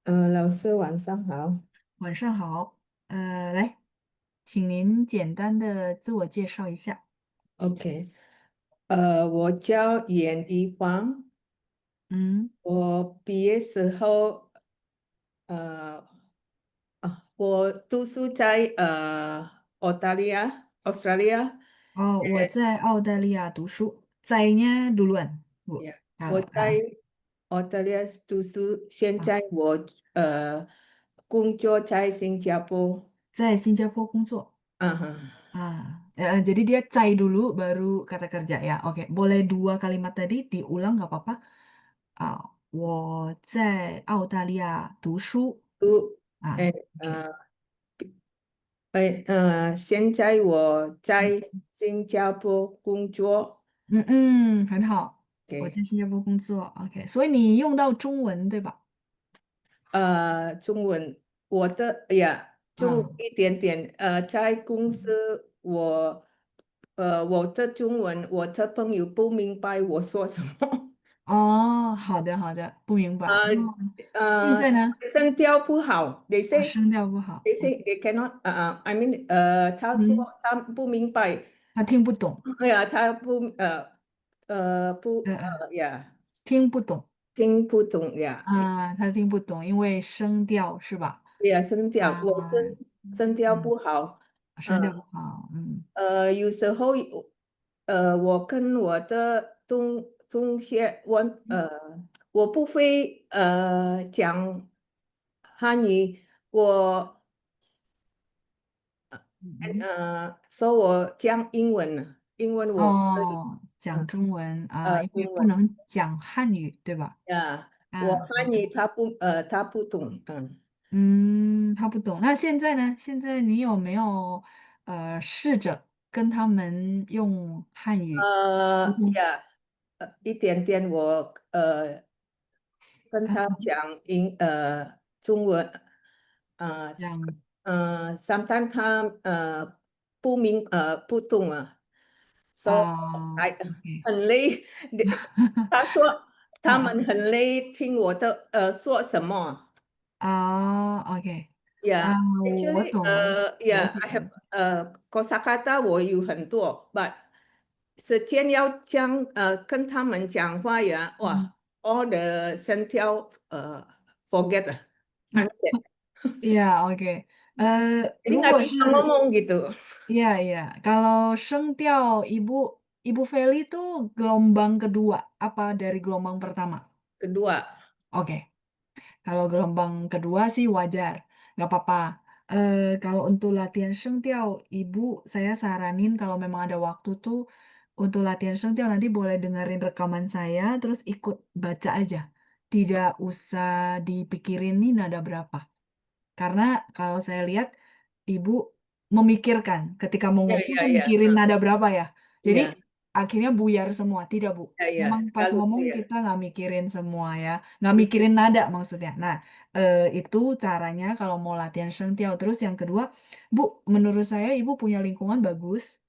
老师晚上好。晚上好。来，请您简单的自我介绍一下。OK，我叫严一芳，嗯，我毕业时候，我读书在Australia，我在澳大利亚读书。在nya duluan, Bu. ya，我 Kalau 在澳大利亚读书，现啊，在我工作在新加坡，在新加坡工作。嗯哼，Jadi dia cai dulu baru kata kerja ya. Oke, boleh dua kalimat tadi diulang nggak apa-apa? 我在澳大利亚读书。读，哎OK，现在我在新加坡工作很好。我在，OK，新加坡工作。OK，所以你用到中文对吧？中文，我的呀，中文啊，一点点，在公司我的中文，我的朋友不明白我说什么，哦，好的好的，不明白。呃现在呢？声调不好，they 啊， say 声调不好。they say they cannot，I mean，他说嗯，他不明白，他听不懂。哎呀，他不呃呃，呀，听不懂。听不懂呀，他听不懂，因为声调是吧？呀，声调，我啊，声调嗯，不好，声调不好。有时候我跟我的同学，我不会讲汉语，我嗯，说我讲英文了，英文我可以，讲中文因为中文不能讲汉语，对吧？呀，我好的。汉语他不懂，他不懂。那现在呢？现在你有没有试着跟他们用汉语沟通？呀，一点点我跟他讲中文，呃讲sometimes 他不懂啊，说还OK 很累，他说他啊们很累听我的说什么。OK Yeah, 我 actually, 懂了，了 yeah, 解 I 了。have kosakata 我有很多，but 时间要跟他们讲话呀，嗯，哇，all the 声调forget 了，I'm dead. Iya oke. Jadi 如 nggak 果 bisa 是 ngomong gitu. iya iya, kalau 声调 ibu ibu Feli tuh gelombang kedua apa dari gelombang pertama? Kedua, Oke. Kalau gelombang kedua sih wajar, nggak apa-apa. Kalau untuk latihan sengtiao, ibu saya saranin kalau memang ada waktu tuh untuk latihan sengtiao nanti boleh dengerin rekaman saya, terus ikut baca aja. Tidak usah dipikirin nih nada berapa. Karena kalau saya lihat ibu memikirkan ketika mau ya ngomong ya tuh ya, mikirin nada berapa ya. Jadi iya akhirnya buyar semua. Tidak, Bu. ya ya, Memang pas selalu ngomong ya. kita nggak mikirin semua ya. Nggak mikirin nada maksudnya. Nah, itu caranya kalau mau latihan shengtiao. Terus yang kedua, Bu, menurut saya ibu punya lingkungan bagus.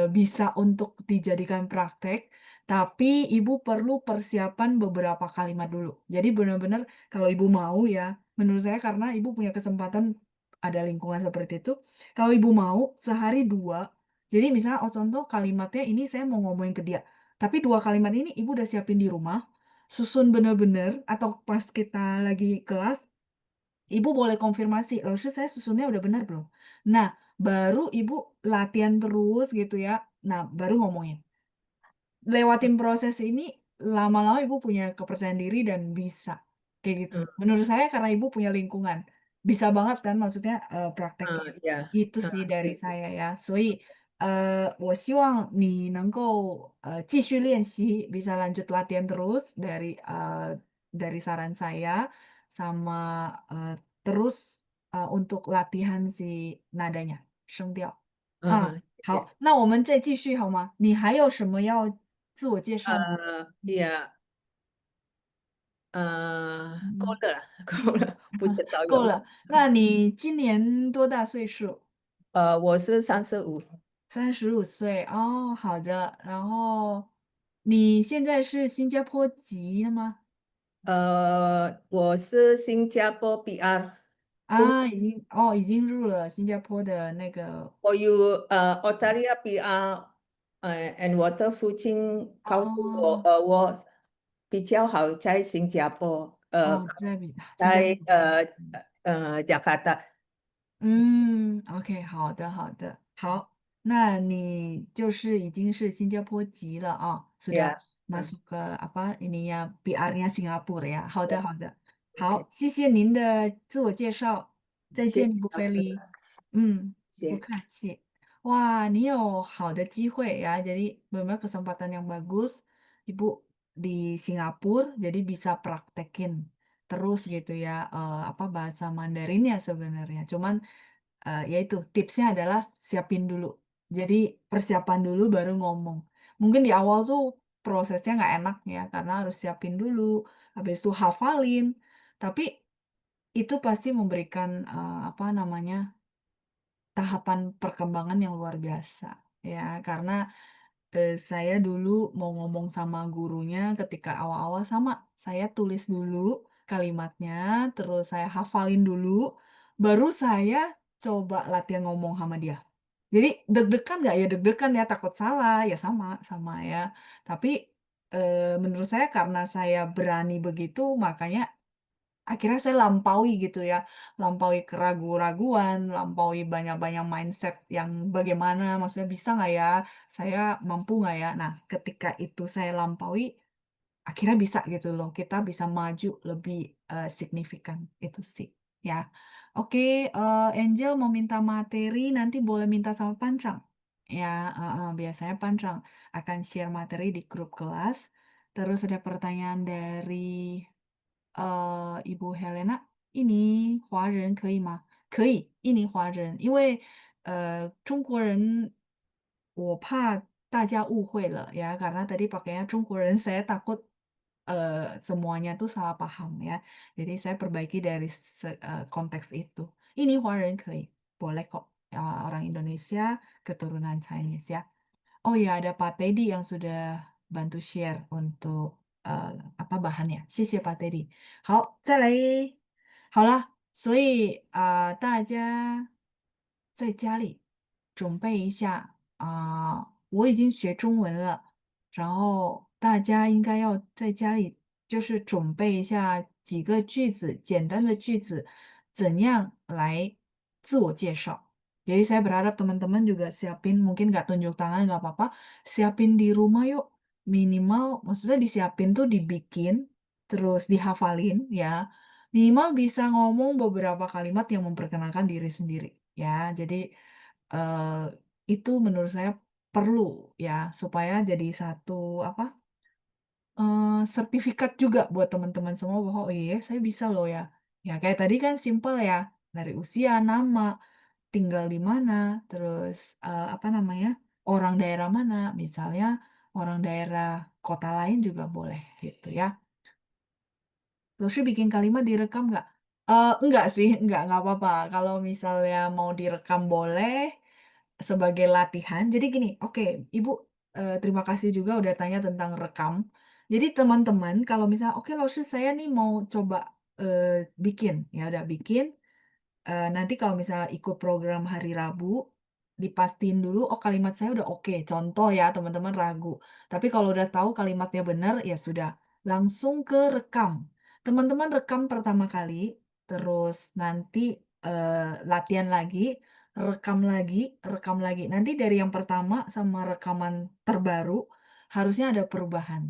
Bisa untuk dijadikan praktek. Tapi ibu perlu persiapan beberapa kalimat dulu. Jadi benar-benar kalau ibu mau ya, menurut saya karena ibu punya kesempatan ada lingkungan seperti itu. Kalau ibu mau sehari dua, jadi misalnya oh contoh kalimatnya ini saya mau ngomongin ke dia. Tapi dua kalimat ini ibu udah siapin di rumah, susun bener-bener atau pas kita lagi kelas, ibu boleh konfirmasi, lalu saya susunnya udah benar belum? Nah, baru ibu latihan terus gitu ya. Nah, baru ngomongin lewatin proses ini lama-lama ibu punya kepercayaan diri dan bisa kayak gitu. Hmm, Menurut saya karena ibu punya lingkungan, bisa banget kan maksudnya prakteknya. ya, Itu sih dari saya ya. 所以我希望你能够继续练习 bisa lanjut latihan terus dari saran saya sama terus untuk latihan si nadanya 声调。谢谢。好，那我们再继续好吗？你还有什么要自我介绍吗？呀，够嗯，了，够了，不知道有没有。够了。那你今年多大岁数？我是35，35岁哦，好的。然后你现在是新加坡籍的吗？我是新加坡 PR，已经入了新加坡的那个我有澳大利亚 PR，and 我的父亲告诉我，哦我比较好在新加坡，哦，新加坡。雅加达。OK，好的，好的，好，那你就是已经是新加坡籍了啊，sudah Ya, masuk ke apa ininya PR-nya Singapura ya。好的，ya, 好的， OK，好，谢谢您的自我介绍，再谢谢见，不老师，费力。不谢谢。客气。Wah,你有好的机会ya, jadi benar kesempatan yang bagus, Ibu di Singapura, jadi bisa praktekin terus gitu ya, apa bahasa Mandarinnya sebenarnya. Cuman ya itu tipsnya adalah siapin dulu. Jadi persiapan dulu baru ngomong. Mungkin di awal tuh prosesnya nggak enak ya, karena harus siapin dulu, habis itu hafalin. Tapi itu pasti memberikan apa namanya tahapan perkembangan yang luar biasa ya, karena saya dulu mau ngomong sama gurunya ketika awal-awal sama, saya tulis dulu kalimatnya, terus saya hafalin dulu, baru saya coba latihan ngomong sama dia. Jadi deg-degan nggak ya deg-degan ya, takut salah ya sama sama ya. Tapi menurut saya karena saya berani begitu, makanya akhirnya saya lampaui gitu ya, lampaui keraguan-raguan, lampaui banyak-banyak mindset yang bagaimana, maksudnya bisa nggak ya, saya mampu nggak ya. Nah, ketika itu saya lampaui, akhirnya bisa gitu loh, kita bisa maju lebih signifikan, itu sih. Ya, oke, Angel mau minta materi, nanti boleh minta sama Pancang. Ya, biasanya Pancang akan share materi di grup kelas. Terus ada pertanyaan dari Ibu Helena，印尼华人可以吗？可以，印尼华人，因为中国人，我怕大家误会了ya, karena tadi pakainya 中国人，saya takut semuanya tuh salah paham ya. Jadi saya perbaiki dari konteks itu. Ini 华人可以，boleh kok. Orang Indonesia keturunan Chinese ya. Oh ya, ada Pak Teddy yang sudah bantu share untuk apa bahannya，谢谢 Pak Teddy。好，再来，好了，所以大家在家里准备一下我已经学中文了，然后大家应该要在家里就是准备一下几个句子，简单的句子，怎样来自我介绍。Jadi saya berharap teman-teman juga siapin, mungkin nggak tunjuk tangan nggak apa-apa, siapin di rumah yuk. Minimal, maksudnya disiapin tuh dibikin, terus dihafalin ya. Minimal bisa ngomong beberapa kalimat yang memperkenalkan diri sendiri ya. Jadi eh, itu menurut saya perlu ya, supaya jadi satu apa sertifikat juga buat teman-teman semua bahwa oh iya saya bisa loh ya. Ya kayak tadi kan simple ya, dari usia, nama, tinggal di mana, terus apa namanya, orang daerah mana, misalnya orang daerah kota lain juga boleh gitu ya. Terus bikin kalimat direkam nggak? Enggak sih, nggak apa-apa. Kalau misalnya mau direkam boleh sebagai latihan. Jadi gini, oke, Ibu, terima kasih juga udah tanya tentang rekam. Jadi teman-teman, kalau misalnya, oke, Lausnya saya nih mau coba eh, bikin, ya udah bikin. Nanti kalau misalnya ikut program hari Rabu, dipastiin dulu, oh kalimat saya udah oke. Contoh ya, teman-teman ragu. Tapi kalau udah tahu kalimatnya benar, ya sudah. Langsung ke rekam. Teman-teman rekam pertama kali, terus nanti latihan lagi, rekam lagi, rekam lagi. Nanti dari yang pertama sama rekaman terbaru, harusnya ada perubahan.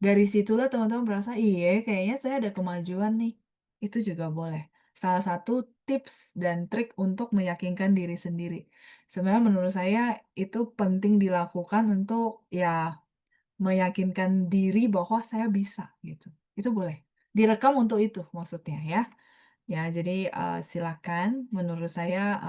Dari situlah teman-teman merasa, iya kayaknya saya ada kemajuan nih. Itu juga boleh. Salah satu tips dan trik untuk meyakinkan diri sendiri. Sebenarnya menurut saya itu penting dilakukan untuk ya meyakinkan diri bahwa saya bisa gitu. Itu boleh. Direkam untuk itu maksudnya ya. Ya, jadi silakan menurut saya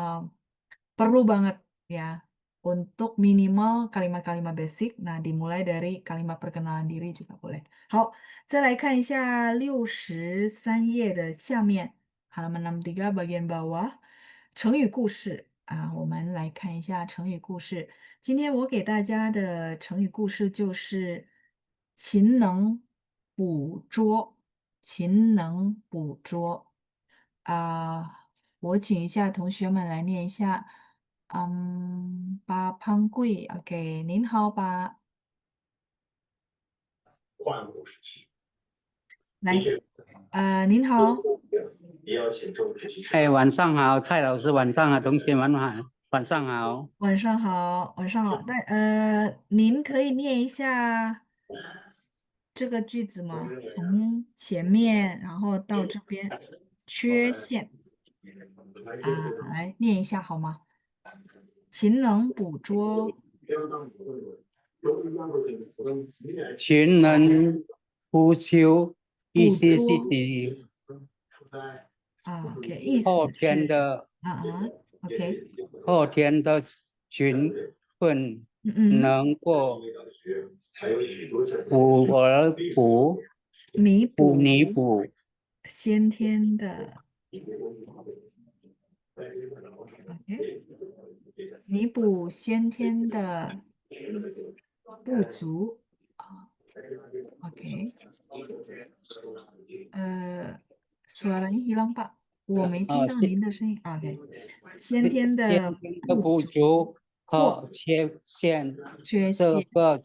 perlu banget ya untuk minimal kalimat-kalimat basic. Nah, dimulai dari kalimat perkenalan diri juga boleh. 好，再来看一下63页的下面，halaman 63 bagian bawah，成语故事啊，我们来看一下成语故事。今天我给大家的成语故事就是勤能捕捉，勤能捕捉我请一下同学们来念一下。八潘贵，OK，您好吧？换物时期。来，您好，哎，晚上好，蔡老师，晚上好，同学们好，晚上好。晚上好，晚上好。您可以念一下这个句子吗？从前面然后到这边，缺陷来念一下好吗？勤能捕捉，群人不休，意捕思是捉指，OK，意思后天是的，OK，后天的群分嗯，能够补而补，弥补补弥补。先天的，OK，弥补先天的不足啊，OK，suaranya hilang Pak，我没听到您的声音，OK，先天先的天的不不足足或和缺陷，这缺陷个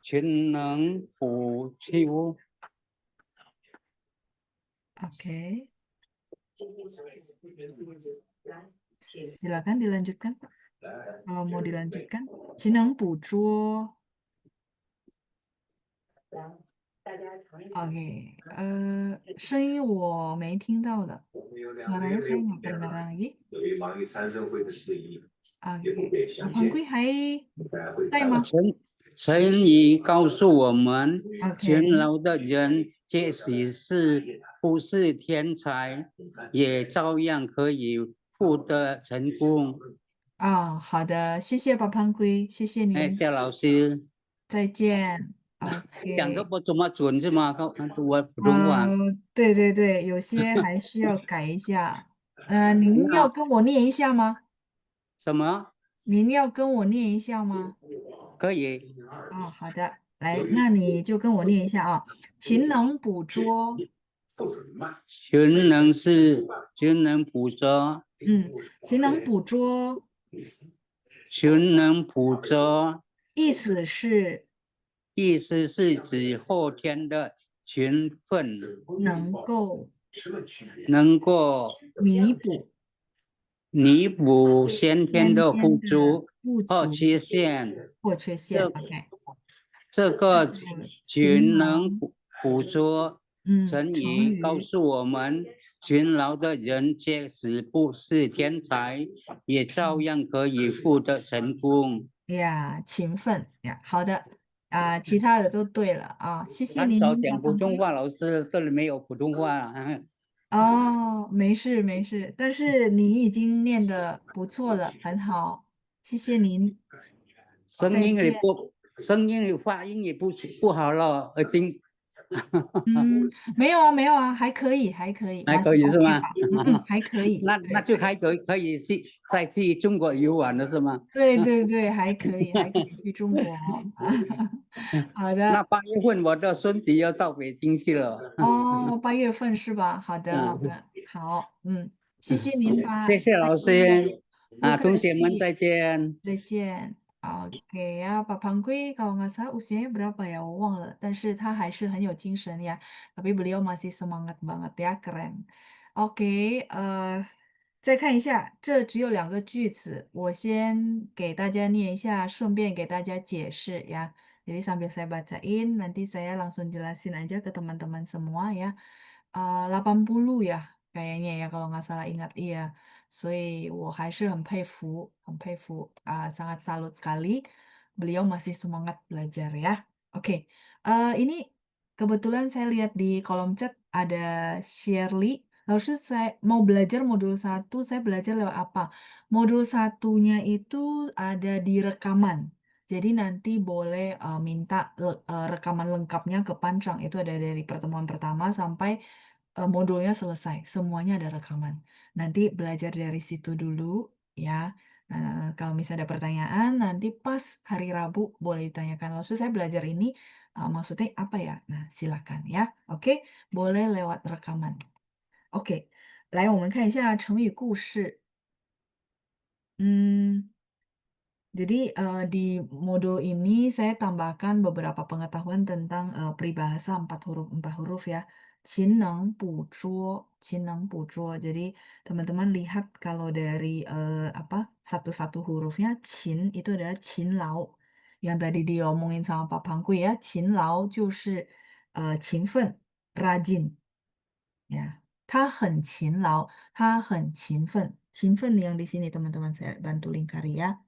群能补修。 ，OK，silakan dilanjutkan Pak. Kalau mau dilanjutkan，勤能捕捉，OK，声音我没听到的，suaranya saya nggak kedengaran lagi。OK，庞贵还在吗成语告诉我们， ？OK，勤劳的人，即使是不是天才，也照样可以获得成功。好的，谢谢宝庞贵，谢谢哎，您，夏老师再见。讲的 OK，不怎么准是吗？我普通话。对对对，有些还需要改一下。您要那跟我念一下吗？什么您要跟我念一下吗？可以？好的，来，那你就跟我念一下啊。勤能捕捉，群能捕捉，勤能捕捉，群能捕捉，意思是意思是指后天的群分能够能够弥补弥补先天先的不天的足不足和缺陷。或缺陷。OK，这个勤群能能，捕捉成成语告语，诉我们，勤劳的人即使不是天才，也照样可以获得成功。呀，勤奋呀，好的其他的都对了谢谢很少您，宝讲普宝龟。通话，老师这里没有普通话。没事没事，但是你已经念得不错了，很好，谢谢您，声音也再见。发音也不好了，已经没有啊没有啊，还可以还可以，还马是 可以是 OK 吗？吧？还可以，那就还可以去中国游玩了是吗？对对对，还可以还可以去中国好那的。8月份我的孙子要到北京去了。8月份是吧？好的，好的，好，谢谢您吧，谢谢老再见，师不客同学们气，再见。再见。Oke ya, Pak Pangkui kalau nggak salah usianya berapa ya? 我忘了，但是他还是很有精神呀。Tapi beliau masih semangat banget ya, keren. Oke，再看一下，这只有2个句子，我先给大家念一下，顺便给大家解释呀。Jadi sambil saya bacain, nanti saya langsung jelasin aja ke teman-teman semua ya. 80 ya kayaknya ya kalau nggak salah ingat iya. 所以我还是很佩服，很佩服sangat salut sekali. Beliau masih semangat belajar ya. Oke, ini kebetulan saya lihat di kolom chat ada Shirley. Lalu saya mau belajar modul 1, saya belajar lewat apa? Modul 1-nya itu ada di rekaman. Jadi nanti boleh minta rekaman lengkapnya ke Pancang. Itu ada dari pertemuan pertama sampai modulnya selesai. Semuanya ada rekaman. Nanti belajar dari situ dulu ya. Kalau misalnya ada pertanyaan, nanti pas hari Rabu boleh ditanyakan. Lalu saya belajar ini maksudnya apa ya? Nah, silakan ya. Oke, boleh lewat rekaman. OK，来，我们看一下成语故事。Jadi di modul ini saya tambahkan beberapa pengetahuan tentang peribahasa empat huruf ya. Qineng buzhuo, qineng buzhuo. Jadi teman-teman lihat kalau dari apa satu-satu hurufnya qin itu adalah qinlao. Yang tadi diomongin sama Pak Pangku ya, qinlao 就是勤奋, rajin. Ya, 他很勤劳, 他很勤奋. 勤奋 yang di sini teman-teman saya bantu lingkari ya.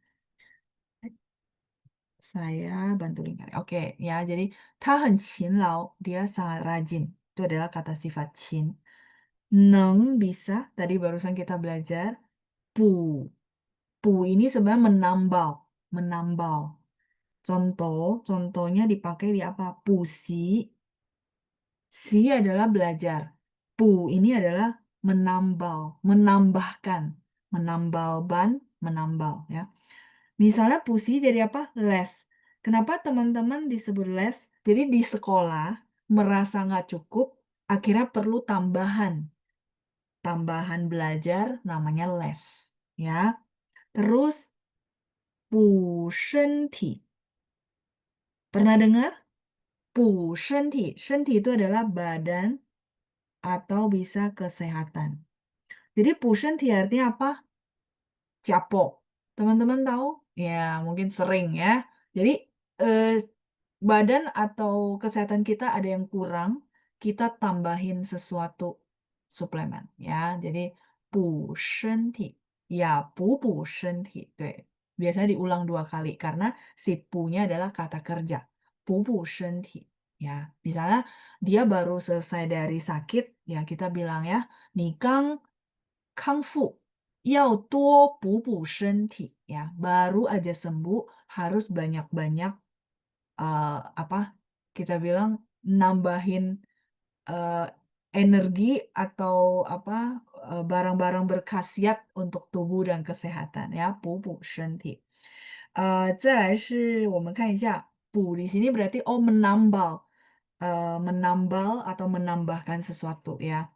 Saya bantu lingkari. Oke, ya. Jadi 他很勤劳, dia sangat rajin. Itu adalah kata sifat qin. Neng bisa, tadi barusan kita belajar. Pu. Pu ini sebenarnya menambal. Menambal. Contohnya dipakai di apa? Pusi. Si adalah belajar. Pu ini adalah menambal, menambahkan. Menambal ban, menambal ya. Misalnya pusi jadi apa? Les. Kenapa teman-teman disebut les? Jadi di sekolah merasa nggak cukup, akhirnya perlu tambahan. Tambahan belajar namanya les. Ya. Terus pu shenti. Pernah dengar? Pu shenti. Shenti itu adalah badan atau bisa kesehatan. Jadi pu shenti artinya apa? Capok. Teman-teman tahu? Ya, mungkin sering ya. Jadi eh, badan atau kesehatan kita ada yang kurang, kita tambahin sesuatu suplemen ya. Jadi 补身体 ya 补身体 对. Biasanya diulang 2 kali karena si punya adalah kata kerja. 补身体 ya. Misalnya dia baru selesai dari sakit ya kita bilang ya, 你刚康复要多补身体 ya. Baru aja sembuh harus banyak-banyak apa kita bilang nambahin eh, energi atau apa barang-barang berkhasiat untuk tubuh dan kesehatan ya 补身体. 再来是我们看一下 补 di sini berarti oh menambal menambal atau menambahkan sesuatu ya.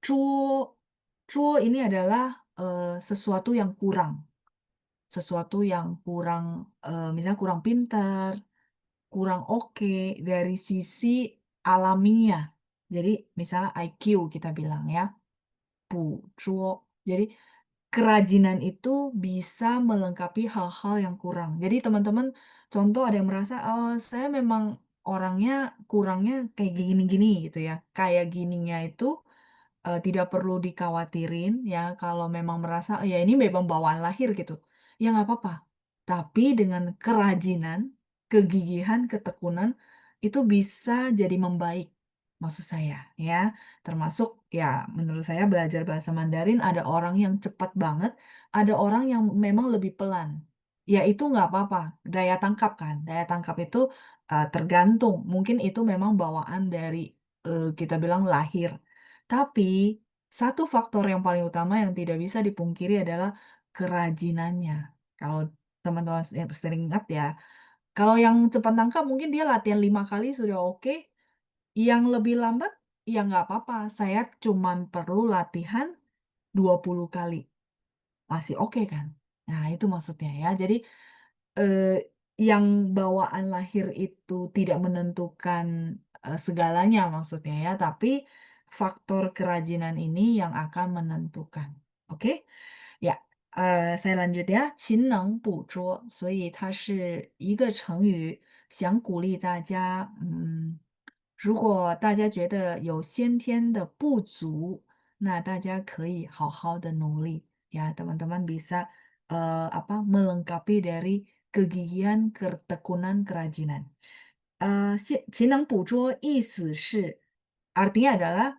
捉 ini adalah sesuatu yang kurang. Sesuatu yang kurang, misalnya kurang pintar, kurang oke dari sisi alamiah. Jadi misalnya IQ kita bilang ya, 捕捉. Jadi kerajinan itu bisa melengkapi hal-hal yang kurang. Jadi teman-teman, contoh ada yang merasa, oh saya memang orangnya kurangnya kayak gini-gini gitu ya. Kayak gininya itu tidak perlu dikhawatirin ya kalau memang merasa ya ini memang bawaan lahir gitu. Ya nggak apa-apa. Tapi dengan kerajinan, kegigihan, ketekunan itu bisa jadi membaik maksud saya ya. Termasuk ya menurut saya belajar bahasa Mandarin ada orang yang cepat banget, ada orang yang memang lebih pelan. Ya itu nggak apa-apa, daya tangkap kan. Daya tangkap itu tergantung. Mungkin itu memang bawaan dari kita bilang lahir. Tapi satu faktor yang paling utama yang tidak bisa dipungkiri adalah kerajinannya. Kalau teman-teman sering ingat ya, kalau yang cepat tangkap mungkin dia latihan 5 kali sudah oke. Yang lebih lambat ya nggak apa-apa. Saya cuman perlu latihan 20 kali. Masih oke kan? Nah itu maksudnya ya. Jadi eh, yang bawaan lahir itu tidak menentukan segalanya maksudnya ya, tapi faktor kerajinan ini yang akan menentukan. Oke? Ya, saya lanjut ya. 勤能捕捉，所以它是一个成语，想鼓励大家，如果大家觉得有先天的不足，那大家可以好好的努力ya, teman-teman bisa apa melengkapi dari kegigihan, ketekunan, kerajinan. 勤能捕捉意思是 artinya adalah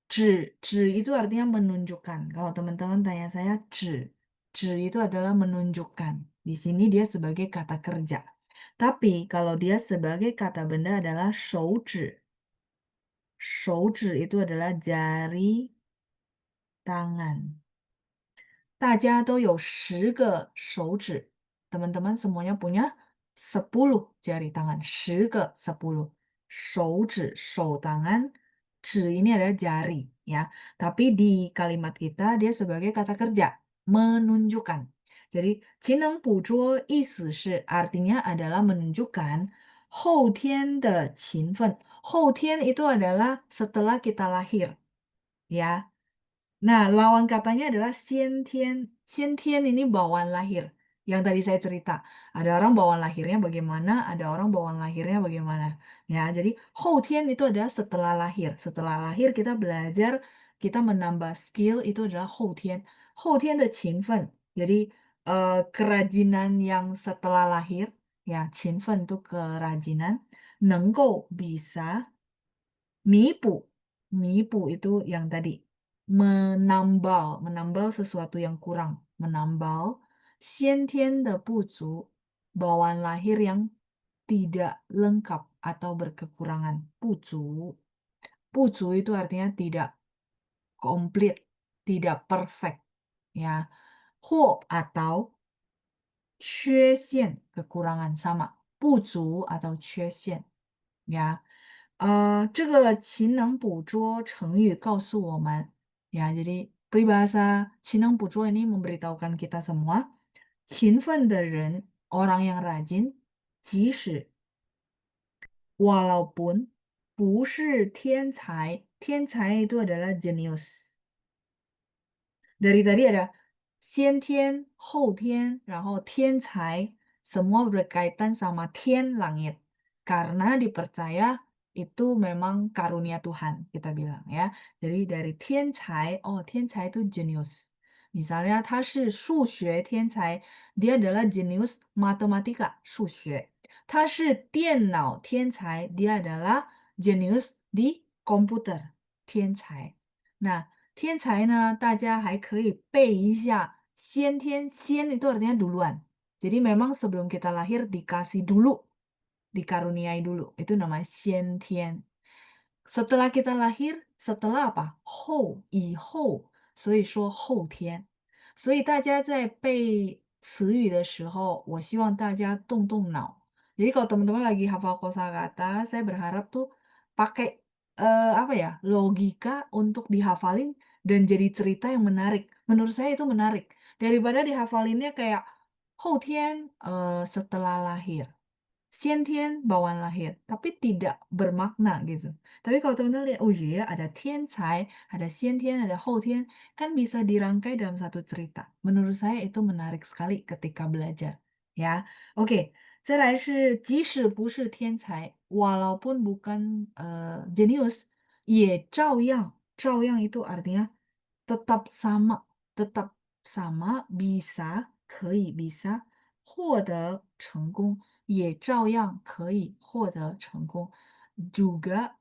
指 itu artinya menunjukkan. Kalau teman-teman tanya saya 指 itu adalah menunjukkan. Di sini dia sebagai kata kerja. Tapi kalau dia sebagai kata benda adalah 手指. 手指 itu adalah jari tangan. 大家都有10个手指. Teman-teman semuanya punya 10 jari tangan. 10 10. 手指, 手 tangan. 指 ini adalah jari ya. Tapi di kalimat kita dia sebagai kata kerja. menunjukkan. Jadi 勤能捕捉意思是 artinya adalah menunjukkan 后天的勤奋。后天 itu adalah setelah kita lahir, ya. Nah, lawan katanya adalah 先天。先天 ini bawaan lahir. Yang tadi saya cerita. Ada orang bawaan lahirnya bagaimana, ada orang bawaan lahirnya bagaimana. Ya, jadi 后天 itu adalah setelah lahir. Setelah lahir kita belajar, kita menambah skill, itu adalah 后天。后天的勤奋. Jadi kerajinan yang setelah lahir, ya, 勤奋 itu kerajinan, 能够 bisa, 弥补. 弥补 itu yang tadi menambal sesuatu yang kurang, menambal 先天的不足, bawaan lahir yang tidak lengkap atau berkekurangan, 不足。不足 itu artinya tidak komplit, tidak perfect, ya. 或 atau 缺陷 kekurangan sama, 不足 atau 缺陷，ya. 这个勤能捕捉成语告诉我们, ya, jadi peribahasa 勤能捕捉 ini memberitahukan kita semua, 勤奋的人, orang yang rajin, 即使 walaupun 不是天才，天才 itu adalah jenius. Dari tadi ada 先天、后天, 然后天才, semua berkaitan sama 天 langit. Karena dipercaya itu memang karunia Tuhan, kita bilang, ya. Jadi dari 天才, oh 天才 itu jenius. Misalnya 他是数学天才, dia adalah jenius matematika, 数学。他是电脑天才, dia adalah jenius di komputer, 天才。那天才呢，大家还可以背一下先天，先itu artinya duluan. Jadi memang sebelum kita lahir dikasih dulu, dikaruniai dulu. Itu namanya 先天。Setelah kita lahir, setelah apa? 后，以后，所以说后天。所以大家在背词语的时候，我希望大家动动脑。Jadi kalau teman-teman lagi hafal kosakata, saya berharap tuh pakai apa ya, logika untuk dihafalin dan jadi cerita yang menarik. Menurut saya itu menarik. Daripada dihafalinnya kayak 后天 setelah lahir. 先天 bawaan lahir, tapi tidak bermakna gitu. Tapi kalau teman-teman lihat, oh iya ada 天才, ada 先天, ada 后天, kan bisa dirangkai dalam satu cerita. Menurut saya itu menarik sekali ketika belajar. Ya, oke. 再来是即使不是天才, walaupun bukan jenius, 也照样, 照样 itu artinya tetap sama, bisa, 可以 bisa, 获得成功。也照样可以获得成功，juga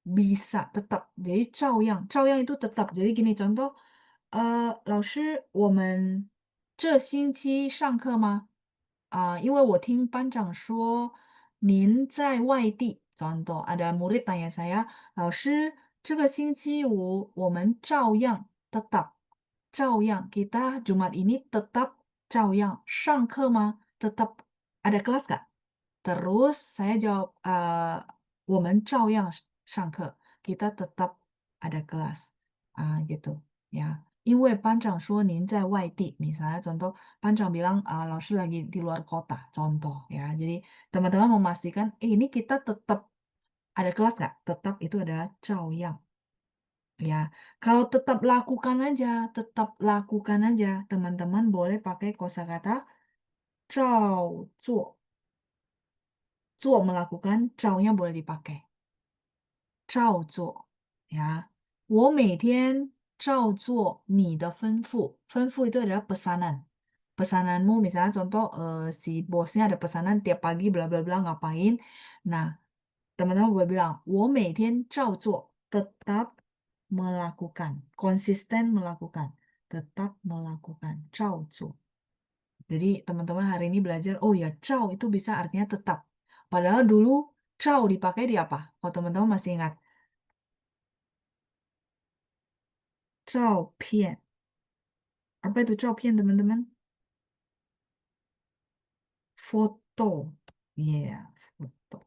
bisa tetap. Jadi 照样 itu tetap. Jadi gini contoh, 老师，我们这星期上课吗？因为我听班长说您在外地。Contoh, ada murid tanya saya, 老师，这个星期五我们照样 tetap, 照样 kita Jumat ini tetap 照样上课吗？tetap ada kelas nggak? Terus saya jawab, 我们照样上课, kita tetap ada kelas, gitu, ya. 因为班长说您在外地, misalnya contoh, 班长 bilang, 老师 lagi di luar kota, contoh, ya. Jadi teman-teman memastikan, ini kita tetap ada kelas nggak? Tetap itu adalah 照样, ya. Kalau tetap lakukan aja, teman-teman boleh pakai kosakata 照做。做 melakukan, 照nya boleh dipakai. 照做, ya. 我每天照做你的吩咐. 吩咐 itu adalah pesanan. Pesananmu, misalnya contoh si bosnya ada pesanan tiap pagi bla bla bla ngapain. Nah, teman-teman boleh bilang, 我每天照做, tetap melakukan, konsisten melakukan, tetap melakukan, 照做. Jadi teman-teman hari ini belajar, oh ya, 照 itu bisa artinya tetap. Padahal dulu 照 dipakai di apa? Kalau teman-teman masih ingat. 照片. Apa itu 照片, teman-teman? Foto. Iya, foto.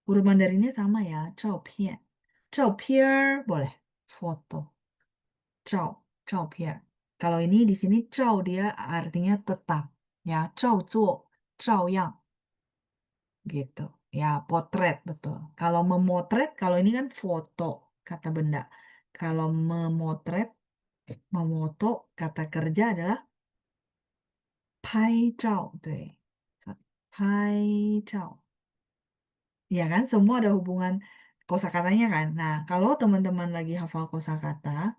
Huruf Mandarinnya sama ya, 照片. 照片 boleh. Foto. 照片. Kalau ini di sini 照 dia artinya tetap, ya, 照做,照样, gitu. Ya, potret, betul. Kalau memotret, kalau ini kan foto, kata benda. Kalau memotret, memoto, kata kerja adalah 拍照, 对，拍照. Ya kan, semua ada hubungan kosakatanya kan. Nah, kalau teman-teman lagi hafal kosakata,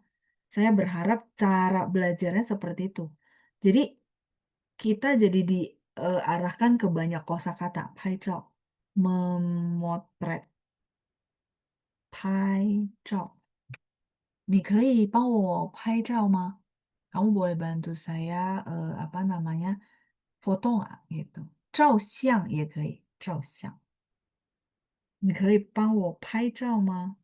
saya berharap cara belajarnya seperti itu. Jadi kita jadi diarahkan ke banyak kosakata, 拍照, memotret, 拍照. 你可以帮我拍照吗? Kamu boleh bantu saya apa namanya? Foto nggak gitu. 照相也可以，照相。你可以帮我拍照吗?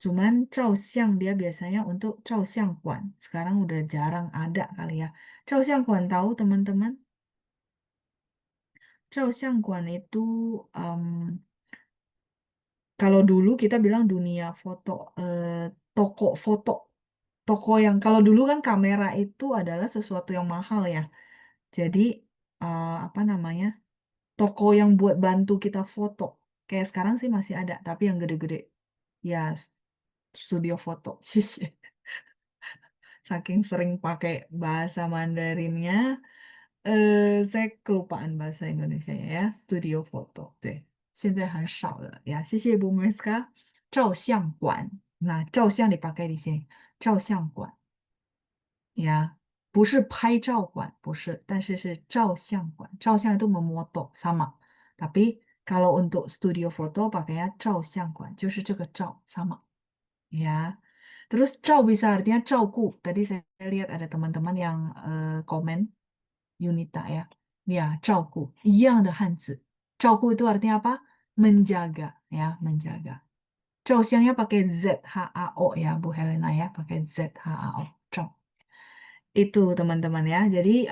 Cuman 照相 dia biasanya untuk 照相馆. Sekarang udah jarang ada kali ya. 照相馆 tahu teman-teman? 照相馆 itu kalau dulu kita bilang dunia foto, toko foto. Toko yang kalau dulu kan kamera itu adalah sesuatu yang mahal ya. Jadi apa namanya? Toko yang buat bantu kita foto. Kayak sekarang sih masih ada, tapi yang gede-gede. Ya, studio foto. Saking sering pakai bahasa Mandarinnya, saya kelupaan bahasa Indonesia ya. Studio foto, 对，现在很少了呀。谢谢 Bu Meska. 照相馆. Nah, 照相 dipakai di sini. 照相馆. Ya, 不是拍照馆，不是，但是是照相馆。照相 itu memoto sama. Tapi kalau untuk studio foto pakainya 照相馆，就是这个照 sama. Ya. Terus 照 bisa artinya 照顾. Tadi saya lihat ada teman-teman yang komen Yunita ya. Ya, 照顾. 一样的汉字. 照顾 itu artinya apa? Menjaga ya, menjaga. 照相nya pakai Z H A O ya, Bu Helena ya, pakai Z H A O. 照. Itu teman-teman ya. Jadi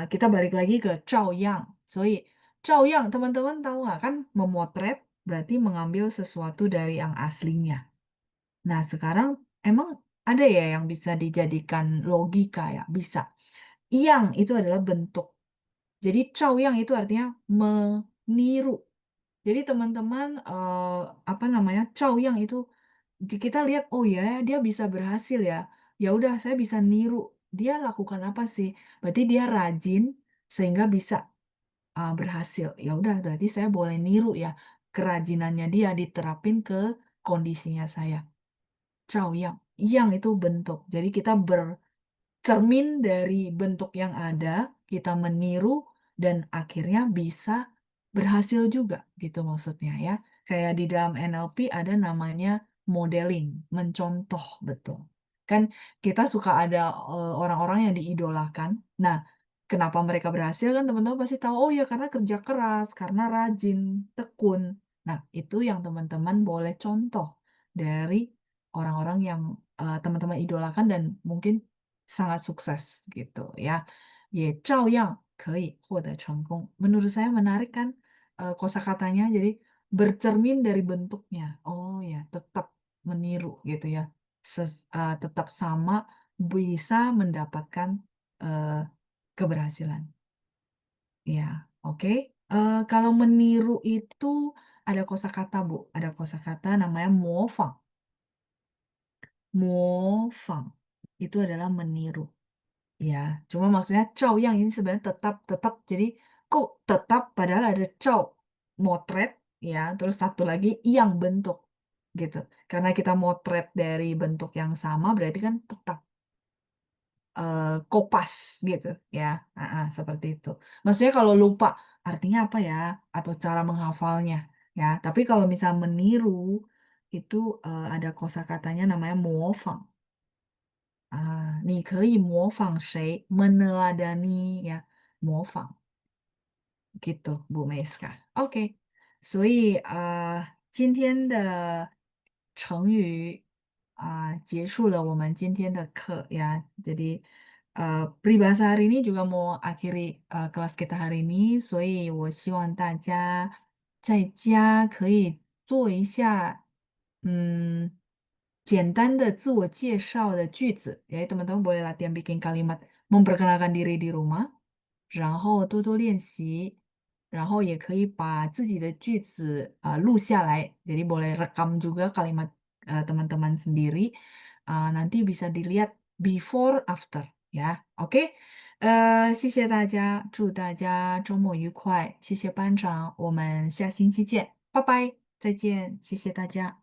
kita balik lagi ke 照样. 所以 照样 teman-teman tahu nggak kan memotret berarti mengambil sesuatu dari yang aslinya. Nah, sekarang emang ada ya yang bisa dijadikan logika ya? Bisa. Yang itu adalah bentuk. Jadi 照样 itu artinya meniru. Jadi teman-teman apa namanya? 照样 itu kita lihat oh ya dia bisa berhasil ya. Ya udah saya bisa niru. Dia lakukan apa sih? Berarti dia rajin sehingga bisa berhasil. Ya udah berarti saya boleh niru ya. Kerajinannya dia diterapin ke kondisinya saya. 照样, yang itu bentuk. Jadi kita bercermin dari bentuk yang ada, kita meniru dan akhirnya bisa berhasil juga gitu maksudnya ya. Kayak di dalam NLP ada namanya modeling, mencontoh betul. Kan kita suka ada orang-orang yang diidolakan. Nah, kenapa mereka berhasil kan teman-teman pasti tahu, oh ya karena kerja keras, karena rajin, tekun. Nah, itu yang teman-teman boleh contoh dari orang-orang yang teman-teman idolakan dan mungkin sangat sukses gitu ya. 也照样可以获得成功. Menurut saya menarik kan kosakatanya. Jadi bercermin dari bentuknya. Oh ya, tetap meniru gitu ya. Tetap sama bisa mendapatkan eh, keberhasilan. Ya, oke. Kalau meniru itu ada kosakata, Bu. Ada kosakata namanya 模仿. 模仿 itu adalah meniru. Ya, cuma maksudnya 照样 ini sebenarnya tetap. Jadi kok tetap padahal ada 照 motret ya, terus satu lagi yang bentuk gitu. Karena kita motret dari bentuk yang sama berarti kan tetap kopas gitu ya. Seperti itu. Maksudnya kalau lupa artinya apa ya atau cara menghafalnya ya. Tapi kalau misal meniru itu ada kosakatanya namanya 模仿. 你可以模仿谁 meneladani ya 模仿 gitu Bu Meiska. OK，所以今天的成语结束了我们今天的课 ya. Jadi peribahasa hari ini juga mau akhiri kelas kita hari ini，所以我希望大家在家可以做一下，简单的自我介绍的句子，ya teman-teman boleh latihan bikin kalimat memperkenalkan diri di rumah，然后多多练习，然后也可以把自己的句子录下来，jadi boleh rekam juga kalimat teman-teman sendiri，nanti bisa dilihat before after ya. OK，谢谢大家，祝大家周末愉快，谢谢班长，我们下星期见，拜拜，再见，谢谢大家。